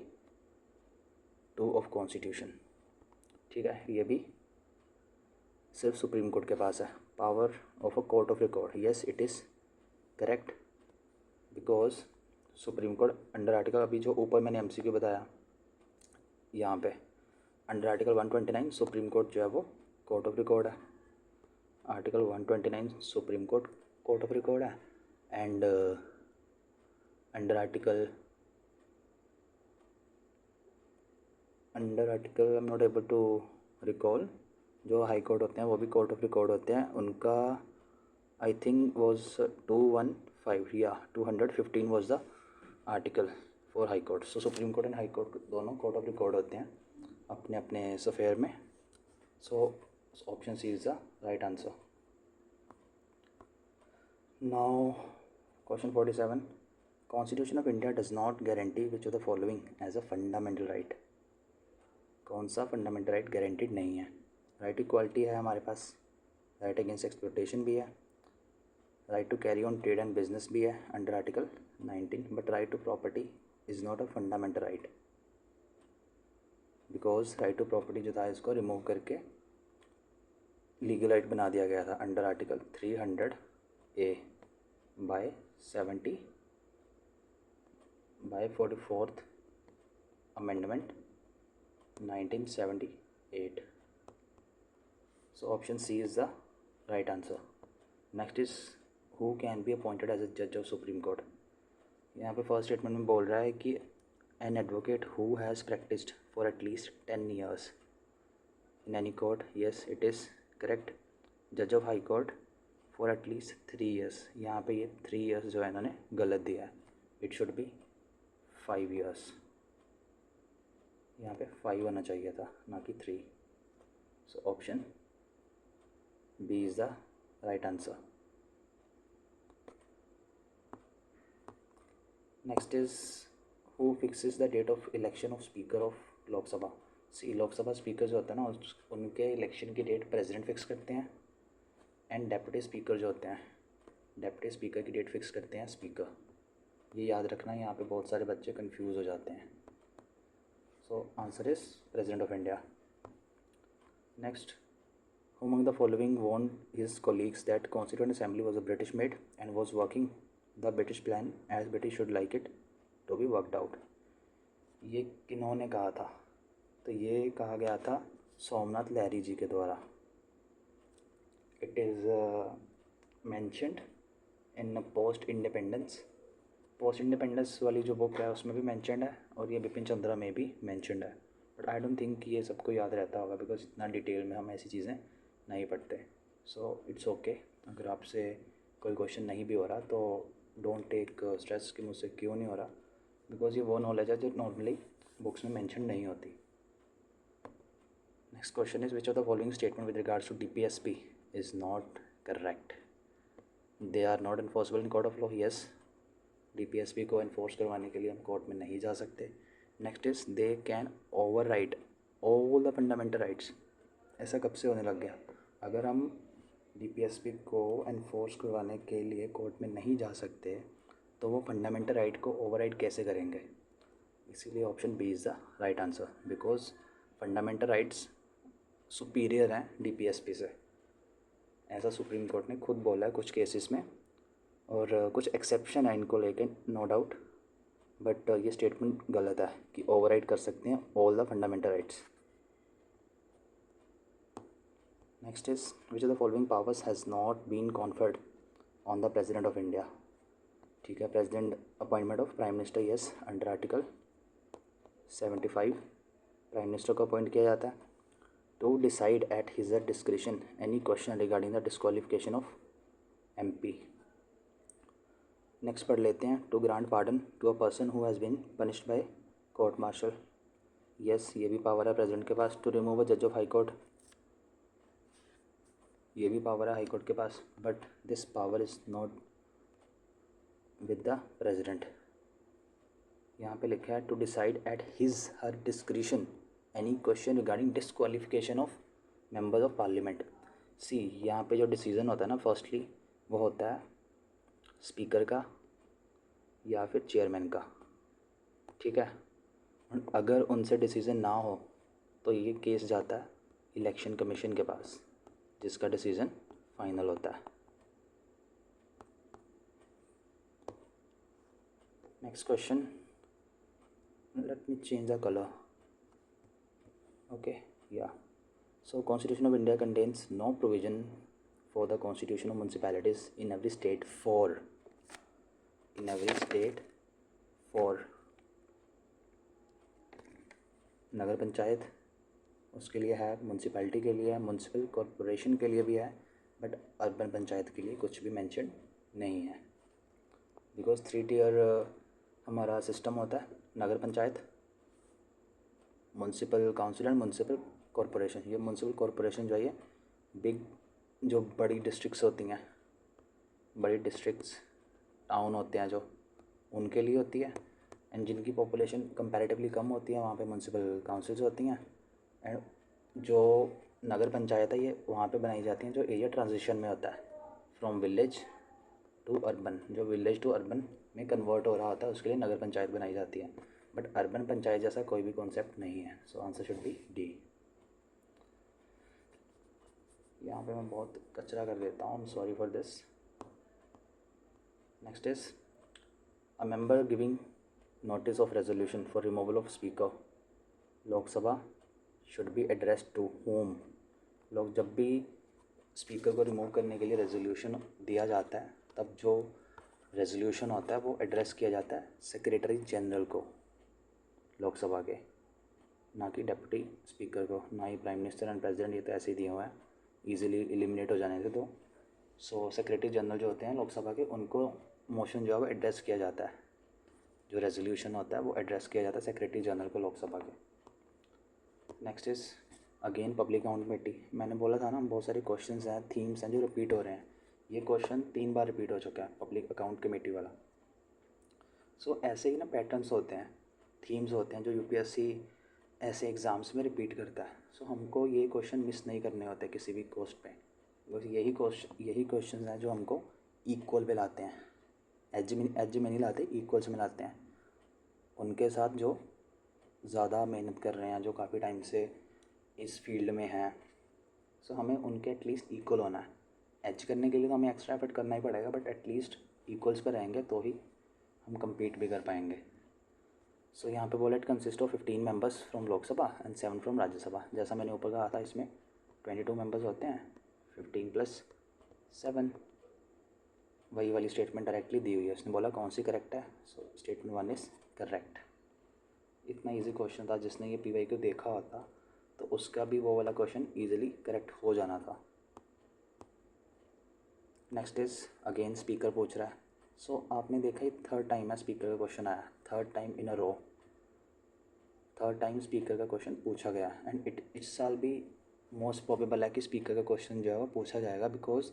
of constitution. ठीक है, ये भी सिर्फ सुप्रीम कोर्ट के पास है. Power of a court of record, yes it is correct, because supreme court under article, अभी जो ऊपर मैंने एमसीक्यू बताया यहाँ पे अंडर आर्टिकल 129 सुप्रीम कोर्ट जो है वो कोर्ट ऑफ रिकॉर्ड है. Article 129 supreme court court of record है. And under article I am not able to recall, जो हाई कोर्ट होते हैं वो भी कोर्ट ऑफ रिकॉर्ड होते हैं, उनका आई थिंक वॉज 215 या 215 was the article for high court. So supreme court and high court दोनों कोर्ट ऑफ रिकॉर्ड होते हैं अपने अपने सफ़ेयर में. So option C is the right answer. Now question 47, constitution of India does not guarantee which of the following as a fundamental right. कौन सा fundamental right guaranteed नहीं है? राइट इक्वालिटी है हमारे पास, राइट अगेंस्ट एक्सप्लॉयटेशन भी है, right to carry on trade and business भी है under article 19, but right to property is not a fundamental right, because right to property जो था इसको रिमूव करके लीगल राइट बना दिया गया था under article 300A by 44th amendment 1978. So option C is the right answer. Next is who can be appointed as a judge of Supreme Court. यहाँ पे फर्स्ट स्टेटमेंट में बोल रहा है कि an advocate who has practiced for at least 10 years in any court. Yes, it is correct. Judge of High Court for at least 3 years. यहाँ पे ये 3 years जो है इन्होंने गलत दिया है. It should be 5 years. यहाँ पे 5 होना चाहिए था, ना कि 3. So option B is the right answer. Next is who fixes the date of election of speaker of Lok Sabha. See Lok Sabha speaker जो होता है ना उनके इलेक्शन की डेट प्रेसिडेंट फिक्स करते हैं, एंड डेप्यूटी स्पीकर जो होते हैं डेप्यूटी स्पीकर की डेट फिक्स करते हैं स्पीकर. ये याद रखना, यहाँ पे बहुत सारे बच्चे कंफ्यूज हो जाते हैं. So answer is President of India. Next, who among the following warned his colleagues that Constituent Assembly was a British made and was working the British plan as British should like it to be worked out. ये किन्होंने कहा था? तो ये कहा गया था सोमनाथ लहरी जी के द्वारा. It is mentioned in post independence वाली जो बुक है उसमें भी मैंशनड है, और ये बिपिन चंद्रा में भी मैंशनड है. बट आई डोंट थिंक ये सबको याद रहता होगा, बिकॉज इतना डिटेल में हम ऐसी चीज़ें नहीं पढ़ते. सो इट्स ओके, अगर आपसे कोई क्वेश्चन नहीं भी हो रहा तो डोंट टेक स्ट्रेस कि मुझसे क्यों नहीं हो रहा, बिकॉज ये वो नॉलेज है जो नॉर्मली बुक्स में मैंशन नहीं होती. Next question is which of the following statement with regards to DPSP is not correct. They are not enforceable in court of law. Yes, DPSP को इन्फोर्स करवाने के लिए हम कोर्ट में नहीं जा सकते. Next is they can override all the fundamental rights. ऐसा कब से होने लग गया? अगर हम DPSP को इन्फोर्स करवाने के लिए कोर्ट में नहीं जा सकते तो वो फंडामेंटल राइट को ओवर राइट कैसे करेंगे? इसीलिए option B is the right answer, because fundamental rights superior हैं DPSP से. ऐसा सुप्रीम कोर्ट ने खुद बोला है कुछ केसेस में, और कुछ एक्सेप्शन है इनको लेके नो डाउट, बट ये स्टेटमेंट गलत है कि ओवरराइड कर सकते हैं all the fundamental rights. Next is which of the following powers has not been conferred on the president of India. ठीक है, president appointment of prime minister, yes under article 75 prime minister को appoint किया जाता है to decide at his discretion any question regarding the disqualification of MP. Next पढ़ लेते हैं, to grant pardon to a person who has been punished by court martial. Yes, ये भी power है प्रेसिडेंट के पास। टू रिमूव अ जज of high court, ये भी पावर है हाई कोर्ट के पास, but this power is not with the president. यहाँ पे लिखा है to decide at his her discretion any question regarding disqualification of members of parliament. See, यहाँ पे जो डिसीज़न होता है ना, फर्स्टली वो होता है स्पीकर का या फिर चेयरमैन का, ठीक है। अगर उनसे डिसीज़न ना हो तो ये केस जाता है इलेक्शन कमीशन के पास, जिसका डिसीज़न फाइनल होता है। Next question, let me change the colour, okay या। So Constitution of India contains no provision for the constitution of municipalities in every state for नगर पंचायत उसके लिए है, म्यूनसिपैलिटी के लिए है, म्यूनसिपल कॉरपोरेशन के लिए भी है, बट अर्बन पंचायत के लिए कुछ भी मेंशन नहीं है। बिकॉज 3 टियर हमारा सिस्टम होता है, नगर panchayat, municipal council and municipal corporation. ये म्यूनसिपल कॉरपोरेशन जो है बिग, जो बड़ी डिस्ट्रिक्ट्स होती हैं, बड़ी डिस्ट्रिक्ट्स टाउन होते हैं जो, उनके लिए होती है। एंड जिनकी पॉपुलेशन कंपैरेटिवली कम होती है वहाँ पे म्यूनसिपल काउंसिल्स होती हैं। एंड जो नगर पंचायत है ये वहाँ पे बनाई जाती हैं जो एरिया ट्रांजिशन में होता है, फ्रॉम विलेज टू अर्बन। जो विलेज टू अर्बन में कन्वर्ट हो रहा होता है उसके लिए नगर पंचायत बनाई जाती है, बट अर्बन पंचायत जैसा कोई भी कॉन्सेप्ट नहीं है। So answer should be D. यहाँ पे मैं बहुत कचरा कर देता हूँ, I am sorry for this. Next is a member giving notice of resolution for removal of speaker Lok Sabha should be addressed to whom. लोग जब भी स्पीकर को रिमूव करने के लिए रेजोल्यूशन दिया जाता है तब जो रेजोल्यूशन होता है वो एड्रेस किया जाता है सेक्रेटरी जनरल को लोकसभा के, ना कि डिप्टी स्पीकर को, ना ही प्राइम मिनिस्टर एंड प्रेसिडेंट। ये तो ऐसे ही दिए हुए हैं ईजिली एलिमिनेट हो जाने से। तो सो सेक्रेटरी जनरल जो होते हैं लोकसभा के, उनको मोशन जो है वो एड्रेस किया जाता है, जो रेजोल्यूशन होता है वो एड्रेस किया जाता है सेक्रेटरी जनरल को लोकसभा के। Next is again public account committee. मैंने बोला था ना बहुत सारे क्वेश्चंस हैं, थीम्स हैं जो रिपीट हो रहे हैं। ये क्वेश्चन 3 बार रिपीट हो चुका है पब्लिक अकाउंट कमेटी वाला। सो ऐसे ही ना पैटर्न्स होते हैं, थीम्स होते हैं जो यूपीएससी ऐसे एग्ज़ाम्स में रिपीट करता है। सो हमको ये क्वेश्चन मिस नहीं करने होते किसी भी कोस्ट पे, बस यही क्वेश्चन हैं जो हमको इक्वल पे लाते हैं, एज में नहीं लाते, इक्वल्स में लाते हैं। उनके साथ जो ज़्यादा मेहनत कर रहे हैं, जो काफ़ी टाइम से इस फील्ड में हैं, सो हमें उनके एटलीस्ट इक्वल होना है। एज करने के लिए तो हमें एक्स्ट्रा एफर्ट करना ही पड़ेगा, बट एटलीस्ट इक्वल्स पर रहेंगे तो ही हम कम्पीट भी कर पाएंगे। सो यहाँ पे बोला it consist of 15 members from Lok Sabha and 7 from Rajya Sabha. जैसा मैंने ऊपर कहा था इसमें 22 मेंबर्स होते हैं, 15 + 7, वही वाली स्टेटमेंट डायरेक्टली दी हुई है। उसने बोला कौन सी करेक्ट है, सो स्टेटमेंट 1 इज़ करेक्ट। इतना इजी क्वेश्चन था, जिसने ये पीवाई को देखा होता तो उसका भी वो वाला क्वेश्चन इजीली करेक्ट हो जाना था। नेक्स्ट इज़ अगेन स्पीकर पूछ रहा है। सो आपने देखा ही 3rd टाइम है स्पीकर का क्वेश्चन आया, 3rd time in a row, 3rd time speaker का क्वेश्चन पूछा गया। एंड इस साल भी मोस्ट प्रोबेबल है कि स्पीकर का क्वेश्चन जो है वो पूछा जाएगा, बिकॉज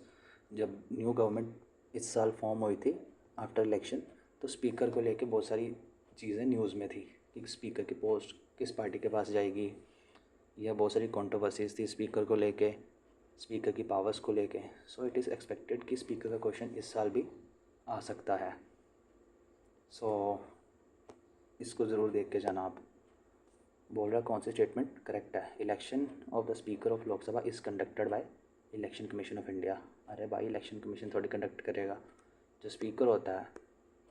जब न्यू गवर्नमेंट इस साल फॉर्म हुई थी आफ्टर इलेक्शन, तो स्पीकर को लेके बहुत सारी चीज़ें न्यूज़ में थी कि स्पीकर की पोस्ट किस पार्टी के पास जाएगी, या बहुत सारी कंट्रोवर्सीज थी स्पीकर को लेके, स्पीकर की पावर्स को लेके। सो इट इज़ एक्सपेक्टेड कि स्पीकर का क्वेश्चन इस साल भी आ सकता है। सो इसको ज़रूर देख के जाना आप। बोल रहा कौन सी स्टेटमेंट करेक्ट है। Election of the speaker of Lok Sabha is conducted by election commission of India. अरे भाई, इलेक्शन कमीशन थोड़ी कंडक्ट करेगा। जो स्पीकर होता है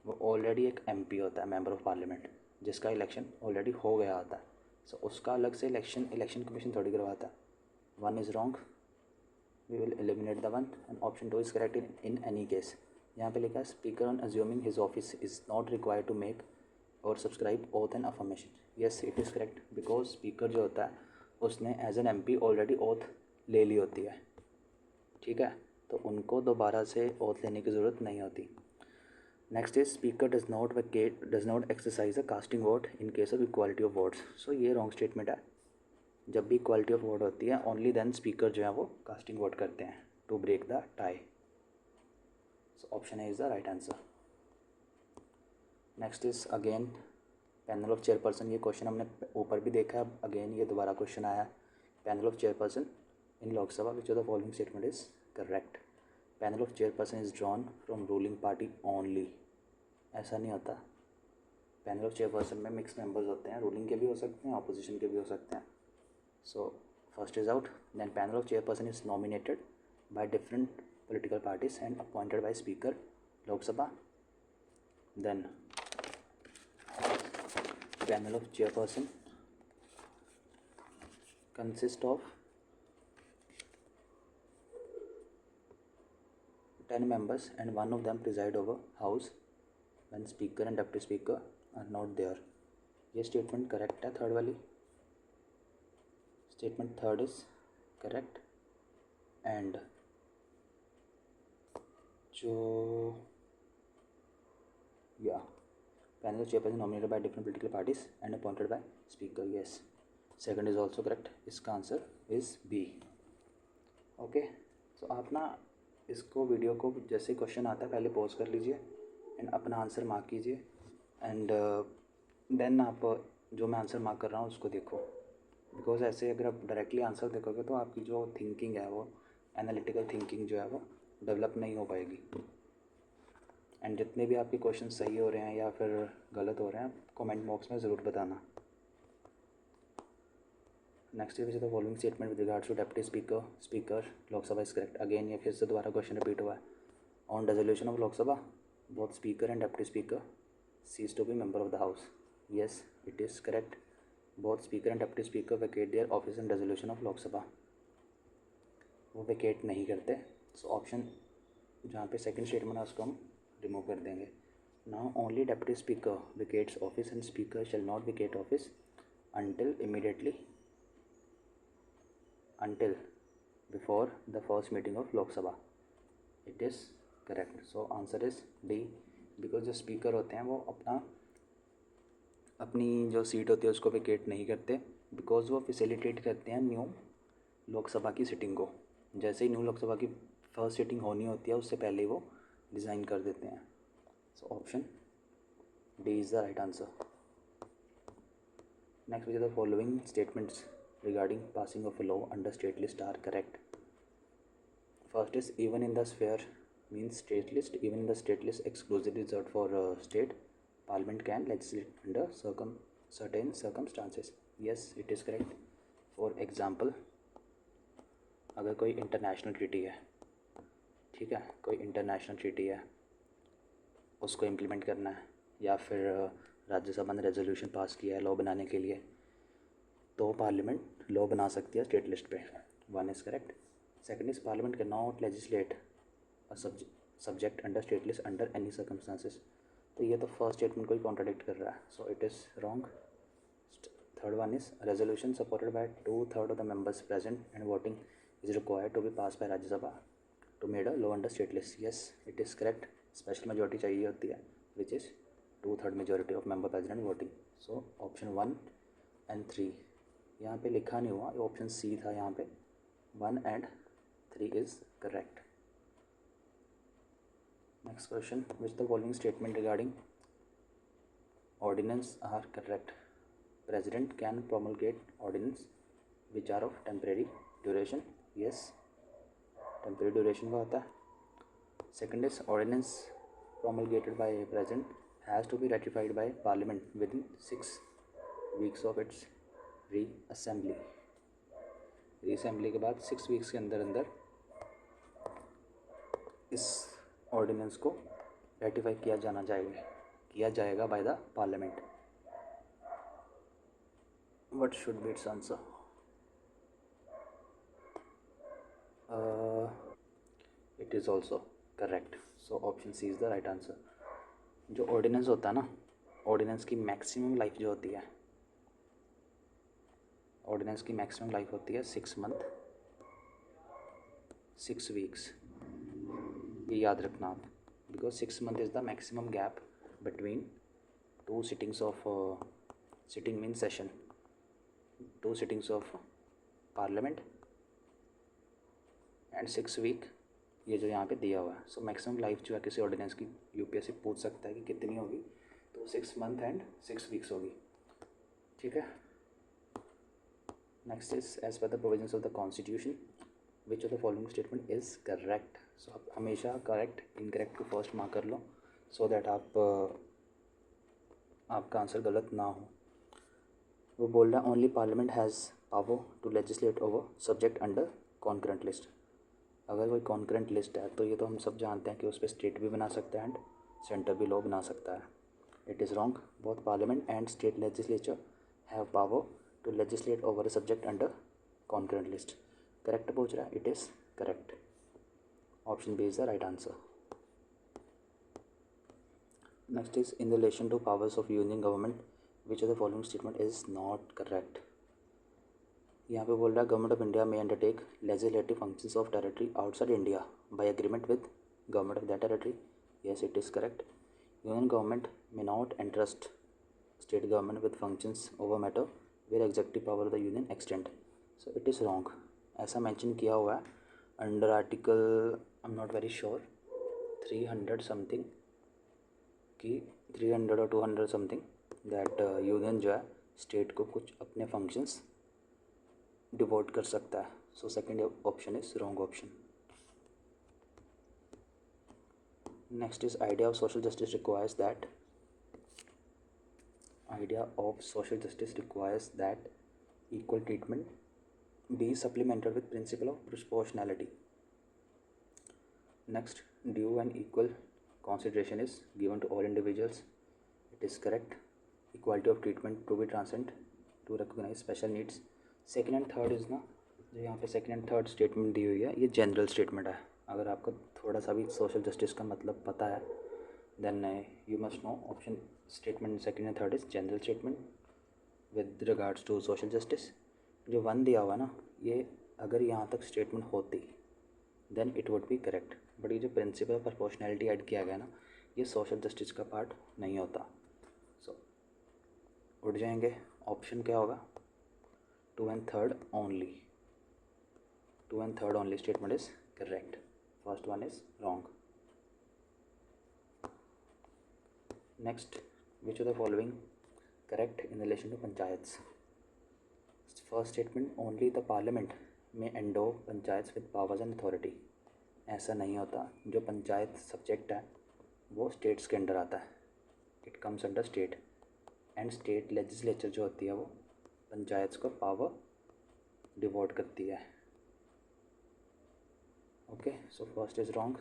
वो ऑलरेडी एक एमपी होता है, मेंबर ऑफ पार्लियामेंट, जिसका इलेक्शन ऑलरेडी हो गया होता है। सो उसका अलग से इलेक्शन कमीशन थोड़ी करवाता है। 1 is wrong, we will eliminate the 1 and option 2 is correct in any case. यहाँ पे लिखा है speaker on assuming his office is not required to make or subscribe oath and affirmation. Yes, it is correct, because speaker जो होता है उसने as an MP already oath ले ली होती है, ठीक है, तो उनको दोबारा से ओथ लेने की ज़रूरत नहीं होती। Next is speaker does not exercise a casting vote in case of equality of votes. So ये रॉन्ग स्टेटमेंट है। जब भी इक्वालिटी ऑफ वोट होती है ओनली देन स्पीकर जो है वो कास्टिंग वोट करते हैं to break the tie. So option A is the right answer. Next is again panel of chairperson. ये क्वेश्चन हमने ऊपर भी देखा है, अगेन ये दोबारा क्वेश्चन आया है। Panel of chairperson in Lok Sabha which of the following statement is correct. Panel of chairperson is drawn from ruling party only. ऐसा नहीं होता। पैनल ऑफ चेयरपर्सन में मिक्स मेंबर्स होते हैं, रूलिंग के भी हो सकते हैं, ऑपोजिशन के भी हो सकते हैं। So first is out. Then panel of chairperson is nominated by different political parties and appointed by Speaker Lok Sabha. Then panel of chairperson consists of 10 members and one of them preside over house when speaker and deputy speaker are not there. ये statement correct है third वाली। Statement third is correct. And जो या panel of chairperson nominated by different political parties and appointed by speaker, yes second is also correct. इसका answer is B. Okay, तो आप ना इसको वीडियो को जैसे क्वेश्चन आता है पहले पॉज कर लीजिए एंड अपना आंसर मार्क कीजिए एंड देन आप जो मैं आंसर मार्क कर रहा हूँ उसको देखो। बिकॉज ऐसे अगर आप डायरेक्टली आंसर देखोगे तो आपकी जो थिंकिंग है वो एनालिटिकल थिंकिंग जो है वो डेवलप नहीं हो पाएगी। एंड जितने भी आपके क्वेश्चन सही हो रहे हैं या फिर गलत हो रहे हैं कमेंट बॉक्स में ज़रूर बताना। Next is the following statement with regards to deputy speaker Lok Sabha is correct. Again ये फिर से दोबारा क्वेश्चन रिपीट हुआ है। On resolution of Lok Sabha both speaker and deputy speaker cease to be member of the house, yes it is correct. Both speaker and deputy speaker vacate their office in resolution of Lok Sabha, वो vacate नहीं करते। So option जहाँ पे second statement है उसको हम remove कर देंगे। Now only deputy speaker vacates office and speaker shall not vacate office until before the first meeting of Lok Sabha. It is correct. So answer is D, because जो speaker होते हैं वो अपनी जो सीट होती है उसको वेकेट नहीं करते, बिकॉज वो फैसिलिटेट करते हैं न्यू लोकसभा की सिटिंग को। जैसे ही न्यू लोकसभा की फर्स्ट सिटिंग होनी होती है उससे पहले वो डिज़ाइन कर देते हैं। So option D is the right answer. Next which the following statements regarding passing of a law under state list are correct. First is even in the sphere means state list. Even in the state list exclusively reserved for state, parliament can legislate under certain circumstances. Yes, it is correct. For example, अगर कोई international treaty है, ठीक है, कोई international treaty है उसको implement करना है या फिर राज्यसभा ने रेजोल्यूशन पास किया है लॉ बनाने के लिए, तो पार्लियामेंट लॉ बना सकती है स्टेट लिस्ट पे। One is correct. Second is parliament can not legislate a subject under state list under any circumstances. तो ये तो फर्स्ट स्टेटमेंट को ही कॉन्ट्राडिक्ट कर रहा है, so it is wrong. Third one is resolution supported by 2/3 of the members present and voting is required to be pass by Rajya Sabha to made a law under state list, yes it is correct. Special majority चाहिए होती है which is 2/3 majority of member present voting. So option 1 and 3 यहाँ पे लिखा नहीं हुआ, option C था यहाँ पे। 1 and 3 is correct. Next question, which the following statement regarding ordinance are correct. President can promulgate ordinance which are of temporary duration, yes temporary duration का होता है। Second is ordinance promulgated by president has to be ratified by parliament within 6 weeks of its reassembly के बाद 6 weeks के अंदर इस ordinance को ratify किया जाएगा by the parliament. What should be its answer? It is also correct. So option C is the right answer. जो ordinance होता है ना, ऑर्डिनेंस की मैक्सिमम लाइफ जो होती है, ऑर्डिनेंस की मैक्सिमम लाइफ होती है 6 मंथ 6 वीक्स, ये याद रखना आप। Because 6 month is the maximum gap between two sittings of sitting mean session, two sittings of parliament and 6 week ये जो यहाँ पे दिया हुआ है. सो मैक्सिमम लाइफ जो है किसी ऑर्डिनेंस की यूपीएससी पूछ सकता है कि कितनी होगी, तो 6 month एंड 6 weeks होगी. ठीक है. Next is as per the provisions of the constitution which of the following statement is correct. So आप हमेशा करेक्ट इनकरेक्ट को फर्स्ट मार्क कर लो सो दैट आपका आंसर गलत ना हो. वो बोल रहा है only parliament has power to legislate over subject under concurrent list. अगर कोई कॉन्करेंट लिस्ट है तो ये तो हम सब जानते हैं कि उस पर स्टेट भी बना सकता है एंड सेंटर भी लॉ बना सकता है. It is wrong. Both parliament and state legislature have power to legislate over a subject under concurrent list. Correct पूछ रहा है. It is correct. Option B is the right answer. Next is in relation to powers of union government which of the following statement is not correct. यहाँ पे बोल रहा है government of India may undertake legislative functions of territory outside India by agreement with government of that territory. Yes, it is correct. Union government may not entrust state government with functions over matter where executive power of the union extend. So it is wrong. ऐसा mention किया हुआ है under article I am not very sure 300 something कि 300 और 200 something that union जो है state को कुछ अपने फंक्शंस डिवोट कर सकता है. So second option is wrong option. Next is idea of social justice requires that equal treatment be supplemented with principle of proportionality. Next, due and equal consideration is given to all individuals. It is correct. Equality of treatment to be transcend to recognize special needs. Second and third is ना, जो यहाँ पे second and third statement दी हुई है ये general statement है. अगर आपको थोड़ा सा भी सोशल जस्टिस का मतलब पता है then you must know option statement second and third is general statement with regards to social justice. जो वन दिया हुआ ना, ये अगर यहाँ तक स्टेटमेंट होती then it would be correct. But ये जो प्रिंसिपल ऑफ प्रोपोर्शनैलिटी ऐड किया गया ना, ये सोशल जस्टिस का पार्ट नहीं होता. सो उठ जाएंगे. ऑप्शन क्या होगा? 2 and 3rd only. 2 and 3rd only statement is correct. First one is wrong. Next, which of the following correct in relation to panchayats? First statement, only the parliament may endow panchayats with powers and authority. ऐसा नहीं होता. जो panchayat subject है वो states के under आता है. It comes under state and state legislature जो होती है वो पंचायत को पावर डिवोट करती है. Okay, so first is wrong.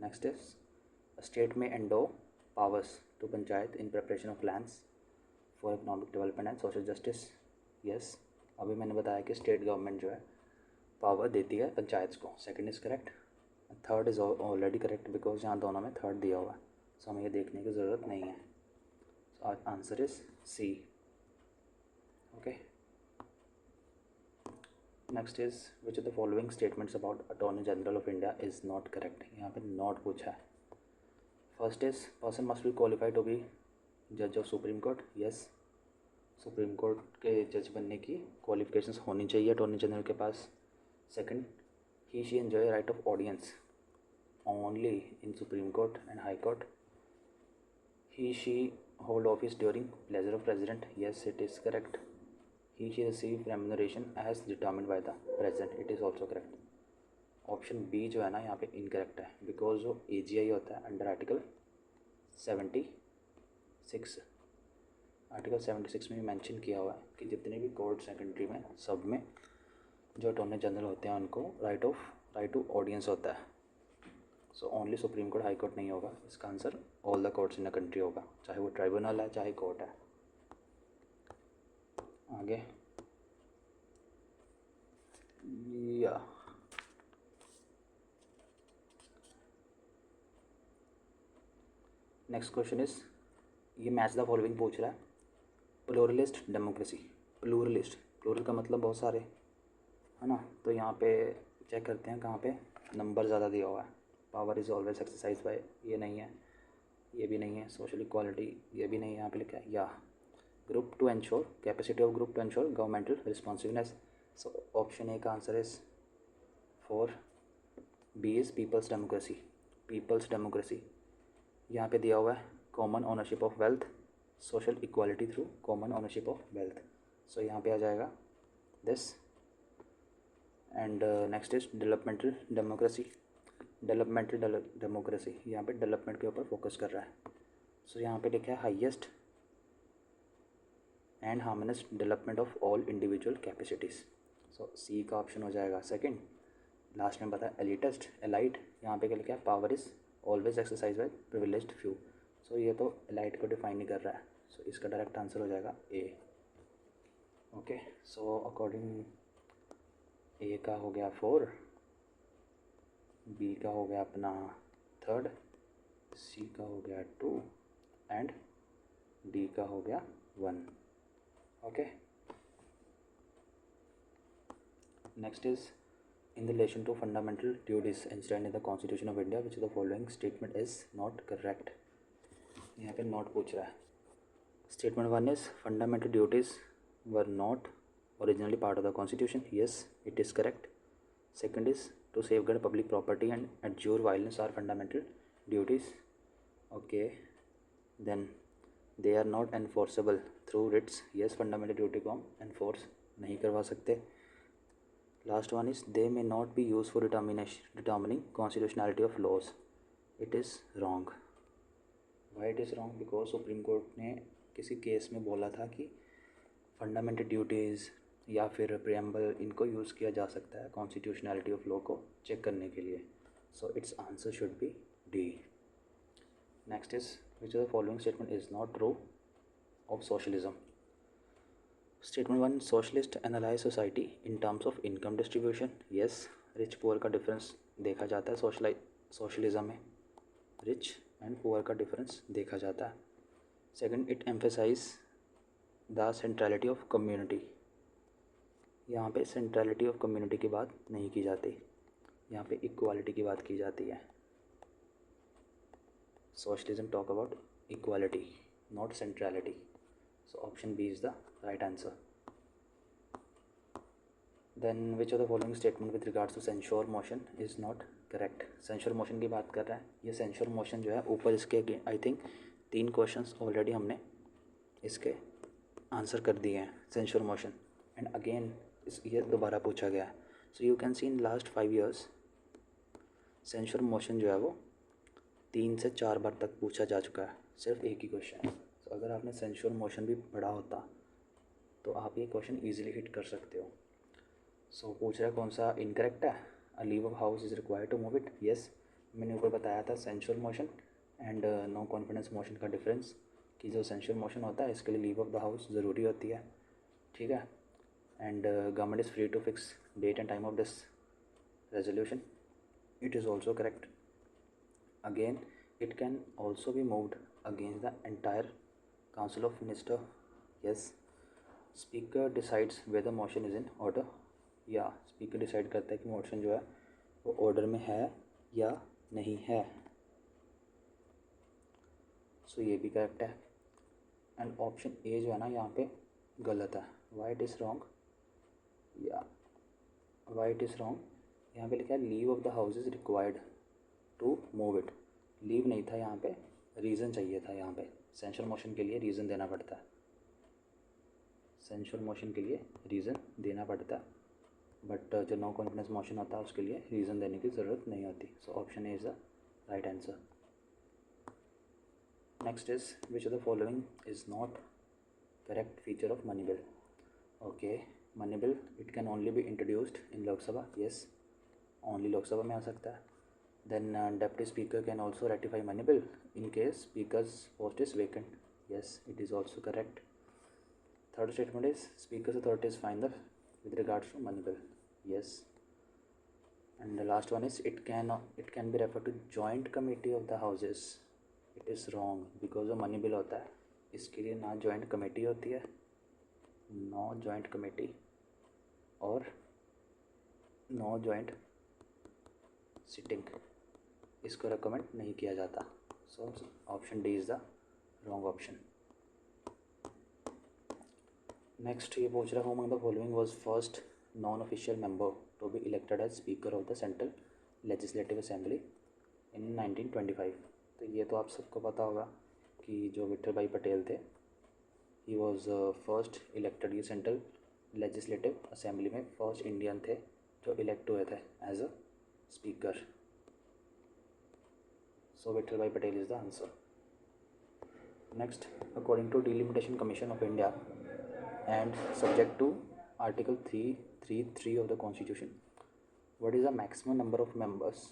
Next is state में endow powers to panchayat in preparation of plans for economic development and social justice. Yes, अभी मैंने बताया कि स्टेट गवर्नमेंट जो है पावर देती है पंचायत को. Second is correct. Third is already correct because यहाँ दोनों में थर्ड दिया हुआ है. सो हमें ये देखने की ज़रूरत नहीं है. Answer is C. Okay. Next is which of the following statements about attorney general of India is not correct. यहाँ पे नॉट पूछा है. First is person must be qualified to be जज of supreme court. Yes, supreme court के जज बनने की qualifications होनी चाहिए अटॉर्नी जनरल के पास. Second, he she enjoy right of audience only in supreme court and high court. He she hold office during pleasure of president. Yes, it is correct. He she receive remuneration as determined by the president. It is also correct. Option B जो है ना यहाँ पे incorrect है because जो AGI होता है under article 76. Article 76 में मेंशन किया हुआ है कि जितने भी कोर्ट्स हैं कंट्री में सब में जो अटॉर्नी जनरल होते हैं उनको राइट टू ऑडियंस होता है. So only supreme court high court नहीं होगा. इसका answer all the courts in the country होगा, चाहे वो ट्राइब्यूनल है चाहे कोर्ट है. आगे या नेक्स्ट क्वेश्चन इज ये मैच द फॉलोइंग पूछ रहा है. Pluralist democracy. प्लूरल का मतलब बहुत सारे है ना. तो यहाँ पे चेक करते हैं कहाँ पे नंबर ज़्यादा दिया हुआ है. Power is always exercise bye, ये नहीं है, ये भी नहीं है। सोशल इक्वालिटी, ये भी नहीं है, यहाँ पे लिखा है या group to ensure, capacity of group to ensure governmental responsiveness. So option A का answer is 4, B is people's democracy. People's democracy यहाँ पे दिया हुआ है common ownership of wealth, social equality through common ownership of wealth. So यहाँ पे आ जाएगा this. And next is developmental democracy. Developmental democracy यहाँ पे डेवलपमेंट के ऊपर फोकस कर रहा है। सो यहाँ पे लिखा है highest and harmonious development of all individual capacities. So C का ऑप्शन हो जाएगा सेकंड। लास्ट में बताया एलिटेस्ट एलाइट, यहाँ पे क्या लिखा है power is always exercise by privileged few. So ये तो एलाइट को डिफाइन नहीं कर रहा है, सो इसका डायरेक्ट आंसर हो जाएगा ए। ओके, सो अकॉर्डिंग ए का हो गया 4, बी का हो गया अपना 3rd, सी का हो गया 2 एंड डी का हो गया 1। Okay, next is in relation to fundamental duties enshrined in the Constitution of India, which of the following statement is not correct? यहाँ पे not पूछ रहा है। Statement 1 is fundamental duties were not originally part of the Constitution. Yes, it is correct. Second is to safeguard public property and adjure violence are fundamental duties. Okay, then they are not enforceable through writs. Yes, fundamental duty को हम enforce नहीं करवा सकते। Last one is they may not be used for determining constitutionality of laws. It is wrong. Why it is wrong? Because supreme court ने किसी case में बोला था कि फंडामेंटल ड्यूटीज़ या फिर प्रियम्बल इनको यूज़ किया जा सकता है कॉन्स्टिट्यूशनैलिटी ऑफ लॉ को चेक करने के लिए। So it's answer should be D. Next is which of the following statement is not true of socialism. Statement 1, socialist analyze society in terms of income distribution. Yes, rich poor का difference देखा जाता है socialism में, rich and poor का difference देखा जाता है। Second, it emphasize the centrality of community. यहाँ पे centrality of community की बात नहीं की जाती, यहाँ पे equality की बात की जाती है। Socialism talk about equality, not centrality. So option B is the right answer. Then which of the following statement with regards to censure motion is not correct? Censure motion की बात कर रहा है। ये censure motion जो है ऊपर इसके आई थिंक 3 क्वेश्चंस ऑलरेडी हमने इसके आंसर कर दिए हैं censure motion, एंड अगेन ये दोबारा पूछा गया है। So you can see in last 5 years censure motion जो है वो 3 से 4 बार तक पूछा जा चुका है, सिर्फ एक ही क्वेश्चन है। तो अगर आपने सेंशुअर मोशन भी पढ़ा होता तो आप ये क्वेश्चन ईजिली हिट कर सकते हो। सो पूछ रहा है कौन सा इनकरेक्ट है। A leave of house is required to move it. Yes, मैंने ऊपर बताया था censure motion and no confidence motion का डिफरेंस, कि जो सेंशुअर मोशन होता है इसके लिए लीव ऑफ द हाउस ज़रूरी होती है, ठीक है। And government is free to fix date and time of this resolution. It is also correct. Again it can also be moved against the entire council of minister. Yes, speaker decides whether motion is in order. या speaker decide करता है कि motion जो है वो order में है या नहीं है। सो ये भी करेक्ट है। एंड ऑप्शन ए जो है ना यहाँ पे गलत है। वाई इट इज़ रॉन्ग, या वाई इट इज़ रॉन्ग, यहाँ पे लिखा है leave of the house is required to move it. Leave नहीं था यहाँ पे, रीज़न चाहिए था। यहाँ पे सेंशुअर मोशन के लिए रीज़न देना पड़ता है, सेंशुअर मोशन के लिए रीज़न देना पड़ता है, बट जो नो कॉन्फिडेंस मोशन होता है उसके लिए रीज़न देने की ज़रूरत नहीं होती। सो option A is the right answer. Next is which of the following is not correct feature of money bill. Okay, money bill it can only be introduced in Lok Sabha. Yes, only Lok Sabha में आ सकता है। Then deputy speaker can also ratify money bill in case speaker's post is vacant. Yes, it is also correct. Third statement is speaker's authority is final with regards to money bill. Yes. And the last one is it can be referred to joint committee of the houses. It is wrong because जो money bill होता है इसके लिए ना joint committee होती है, no joint committee और no joint sitting। इसको रिकमेंड नहीं किया जाता। So option D is the wrong option. Next ये पूछ रहा हूँ among the following was first non official member to be elected as speaker of the central legislative assembly in 1925। तो ये तो आप सबको पता होगा कि जो विठल भाई पटेल थे, ही वॉज फर्स्ट इलेक्टेड, ये सेंट्रल लेजिस्लेटिव असेंबली में फर्स्ट इंडियन थे जो इलेक्ट हुए थे as a speaker. So Vithalbhai Patel is the answer. Next, according to delimitation commission of India and subject to Article 333 of the Constitution, what is the maximum number of members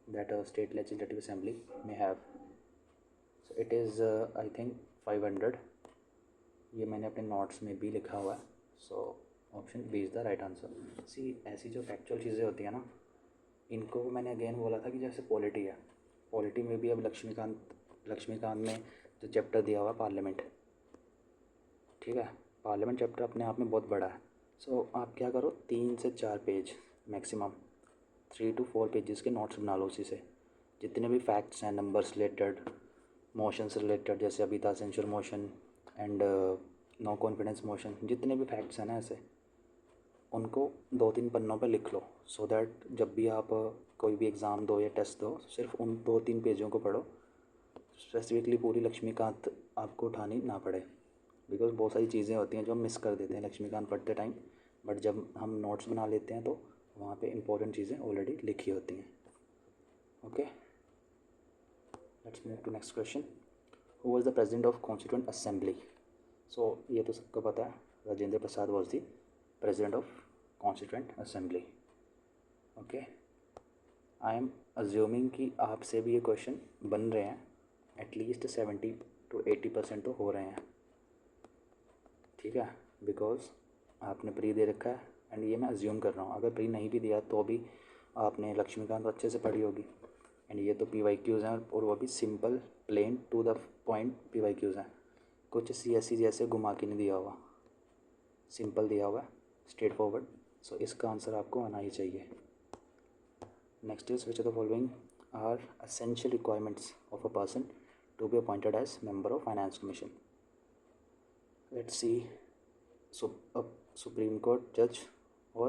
that a state legislative assembly may have? So it is I think 500. ये मैंने अपने notes में भी लिखा हुआ है। So option B is the right answer. See ऐसी जो फैक्चुअल चीज़ें होती हैं ना, इनको मैंने अगेन बोला था कि जैसे पॉलिटी है, पॉलिटी में भी अब लक्ष्मीकांत में जो चैप्टर दिया हुआ पार्लियामेंट, ठीक है, पार्लियामेंट चैप्टर अपने आप में बहुत बड़ा है। सो आप क्या करो, 3 से 4 पेज मैक्सिमम 3 to 4 पेजेस के नोट्स बना लो उसी से। जितने भी फैक्ट्स हैं, नंबर्स रिलेटेड, मोशन से रिलेटेड, जैसे अभी था censure motion and no confidence motion, जितने भी फैक्ट्स हैं ना ऐसे, उनको 2-3 पन्नों पे लिख लो। सो दैट जब भी आप कोई भी एग्ज़ाम दो या टेस्ट दो, सिर्फ उन 2-3 पेजों को पढ़ो, स्पेसिफिकली पूरी लक्ष्मीकांत आपको उठानी ना पड़े। बिकॉज बहुत सारी चीज़ें होती हैं जो हम मिस कर देते हैं लक्ष्मीकांत पढ़ते टाइम, बट जब हम नोट्स बना लेते हैं तो वहाँ पे इंपॉर्टेंट चीज़ें ऑलरेडी लिखी होती हैं। Okay, let's move to next question. Who was the president of constituent assembly? So ये तो सबको पता है, Rajendra Prasad was the president of constituent assembly. Okay, I am assuming कि आपसे भी ये क्वेश्चन बन रहे हैं, एटलीस्ट 70 to 80% तो हो रहे हैं, ठीक है, बिकॉज आपने प्री दे रखा है एंड ये मैं अज्यूम कर रहा हूँ। अगर प्री नहीं भी दिया तो भी आपने लक्ष्मीकांत अच्छे से पढ़ी होगी। एंड ये तो PYQs हैं, और वो भी simple plain to the point PYQs हैं, कुछ CSE जैसे घुमा के नहीं दिया हुआ, सिंपल दिया हुआ है, स्ट्रेट फॉरवर्ड। सो इसका आंसर आपको आना ही चाहिए। Next is which of the following are essential requirements of a person to be appointed as member of finance commission? Let's see, a Supreme Court judge or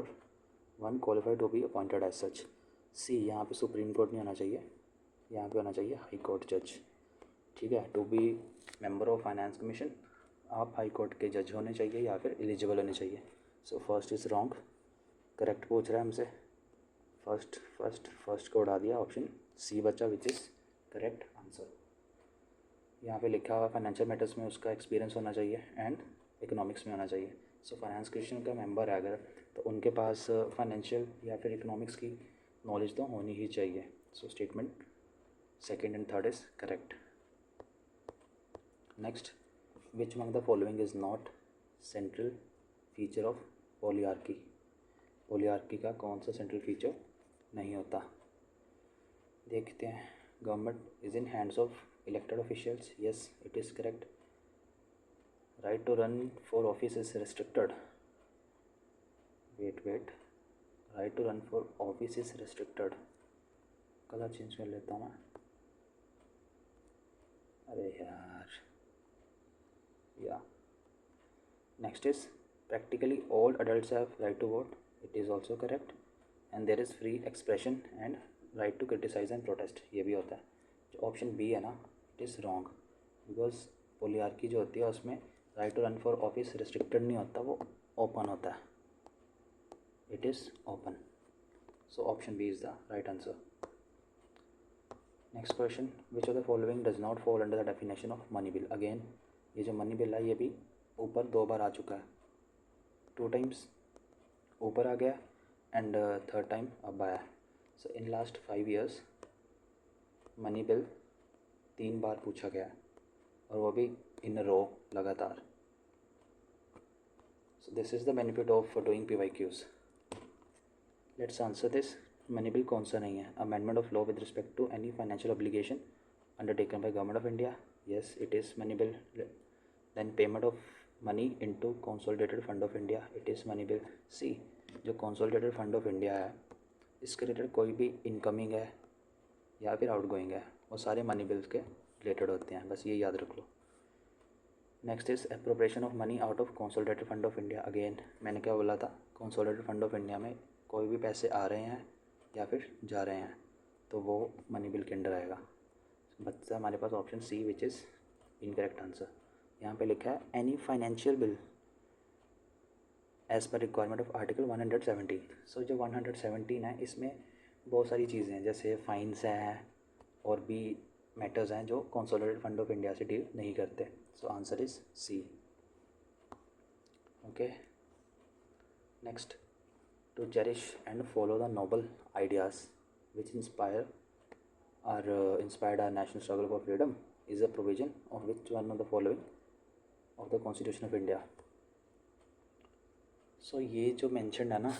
one qualified to be appointed as such. सी यहाँ पे supreme court नहीं होना चाहिए, यहाँ पे होना चाहिए high court जज, ठीक है। To be member of finance commission आप हाई कोर्ट के जज होने चाहिए या फिर एलिजिबल होने चाहिए। So first is wrong, correct पूछ रहा है हमसे, फर्स्ट को उड़ा दिया, ऑप्शन सी बचा विच इज़ करेक्ट आंसर। यहाँ पे लिखा हुआ फाइनेंशियल मैटर्स में उसका एक्सपीरियंस होना चाहिए एंड इकोनॉमिक्स में होना चाहिए। सो फाइनेंस कमीशन का मेंबर है अगर, तो उनके पास फाइनेंशियल या फिर इकोनॉमिक्स की नॉलेज तो होनी ही चाहिए। So statement second and third is correct. Next, which among the following is not central feature of polyarchy? Polyarchy का कौन सा सेंट्रल फीचर नहीं होता? देखते हैं। Government is in hands of elected officials, yes, it is correct. Right to run for office is restricted. Wait, right to run for office is restricted. Colour change कर लेता हूँ मैं, अरे यार, या next is practically all adults have right to vote, it is also correct. And there is free expression and right to criticize and protest, ये भी होता है। जो ऑप्शन बी है ना, it is wrong, because polyarchy जो होती है उसमें right to run for office restricted नहीं होता, वो ओपन होता है, it is open. So option B is the right answer. Next question, which of the following does not fall under the definition of money bill? Again ये जो money bill है ये भी ऊपर 2 बार आ चुका है, 2 times ऊपर आ गया एंड थर्ड टाइम अब आया है। So in last 5 years money bill 3 बार पूछा गया है और वो भी इन रो लगातार। So this is the benefit of doing PYQs। Let's answer this. Money bill कौन सा नहीं है? Amendment of law with respect to any financial obligation undertaken by government of India, yes it is money bill. Then payment of money into consolidated fund of India, it is money bill. सी जो consolidated fund of India है, इसके related कोई भी incoming है या फिर out going है, वो सारे मनी बिल्स के रिलेटेड होते हैं, बस ये याद रख लो। Next is appropriation of money out of consolidated fund of India. Again मैंने क्या बोला था, कंसोलिडेटेड फंड ऑफ इंडिया में कोई भी पैसे आ रहे हैं या फिर जा रहे हैं तो वो मनी बिल के अंडर आएगा। बच्चा हमारे पास option C which is incorrect answer. यहाँ पे लिखा है any financial bill as per requirement of article 117। So जो 117 है इसमें बहुत सारी चीज़ें हैं, जैसे फाइन्स हैं और भी मैटर्स हैं जो कंसोलिडेटेड फंड ऑफ इंडिया से डील नहीं करते। So answer is C. Okay, next, to cherish and follow the noble ideas which inspired our national struggle for freedom is a provision of which one of the following of the Constitution of India. So ये जो mentioned है ना,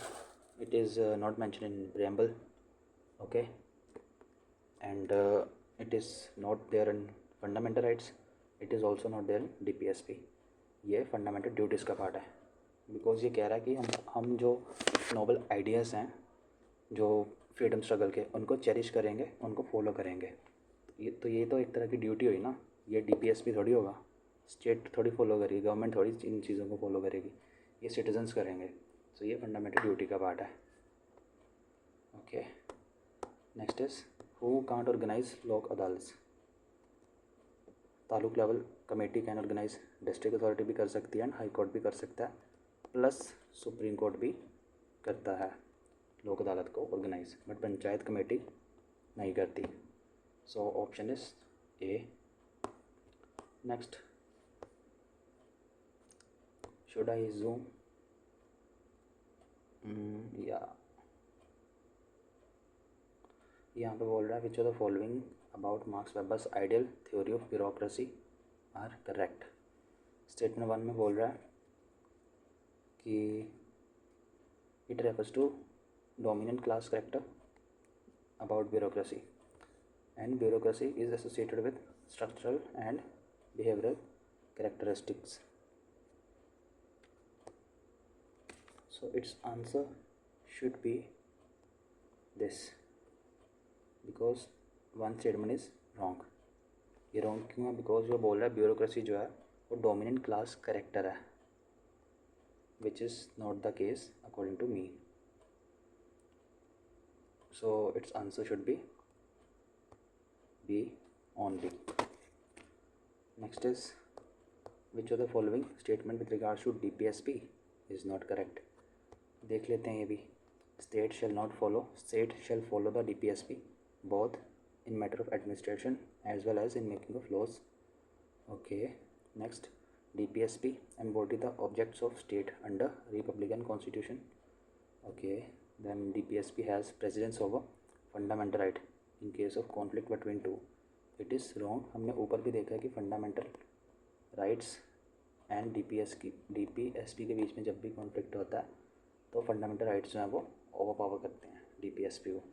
it is not mentioned in preamble, okay, and it is not there in fundamental rights, it is also not there in DPSP. ये fundamental duties का part है, because ये कह रहा है कि हम जो noble ideas हैं जो फ्रीडम स्ट्रगल के, उनको चेरिश करेंगे, उनको फॉलो करेंगे। ये तो एक तरह की ड्यूटी हुई ना, ये DPSP थोड़ी होगा, स्टेट थोड़ी फॉलो करेगी, गवर्नमेंट थोड़ी इन चीज़ों को फॉलो करेगी, ये सिटीजन्स करेंगे। सो ये फंडामेंटल ड्यूटी का पार्ट है। Okay, next is who can't organise Lok Adalat. Taluk level committee can organise, district authority भी कर सकती है एंड हाई कोर्ट भी कर सकता है, प्लस सुप्रीम कोर्ट भी करता है लोक अदालत को ऑर्गेनाइज, बट पंचायत कमेटी नहीं करती। So option is A. Next, should I zoom या यहाँ पे बोल रहा है which of the following about Max Weber's ideal theory of bureaucracy are correct. Statement 1 में बोल रहा है कि it refers to dominant class character about bureaucracy, and bureaucracy is associated with structural and behavioral characteristics. So its answer should be this, because one statement is wrong. ये wrong क्यों है? because वो बोल रहा है bureaucracy जो है वो dominant class character है, which is not the case according to me. So its answer should be B only. Next is which of the following statement with regards to DPSP is not correct. देख लेते हैं ये भी। State shall follow the DPSP both in matter of administration as well as in making of laws. Okay. Next, DPSP embody the objects of state under Republican Constitution. Okay. Then DPSP has precedence over fundamental right in case of conflict between two. It is wrong. हमने ऊपर भी देखा है कि fundamental rights and DPSP के बीच में जब भी कॉन्फ्लिक्ट होता है तो फंडामेंटल राइट्स जो हैं वो ओवर पावर करते हैं DPSP को,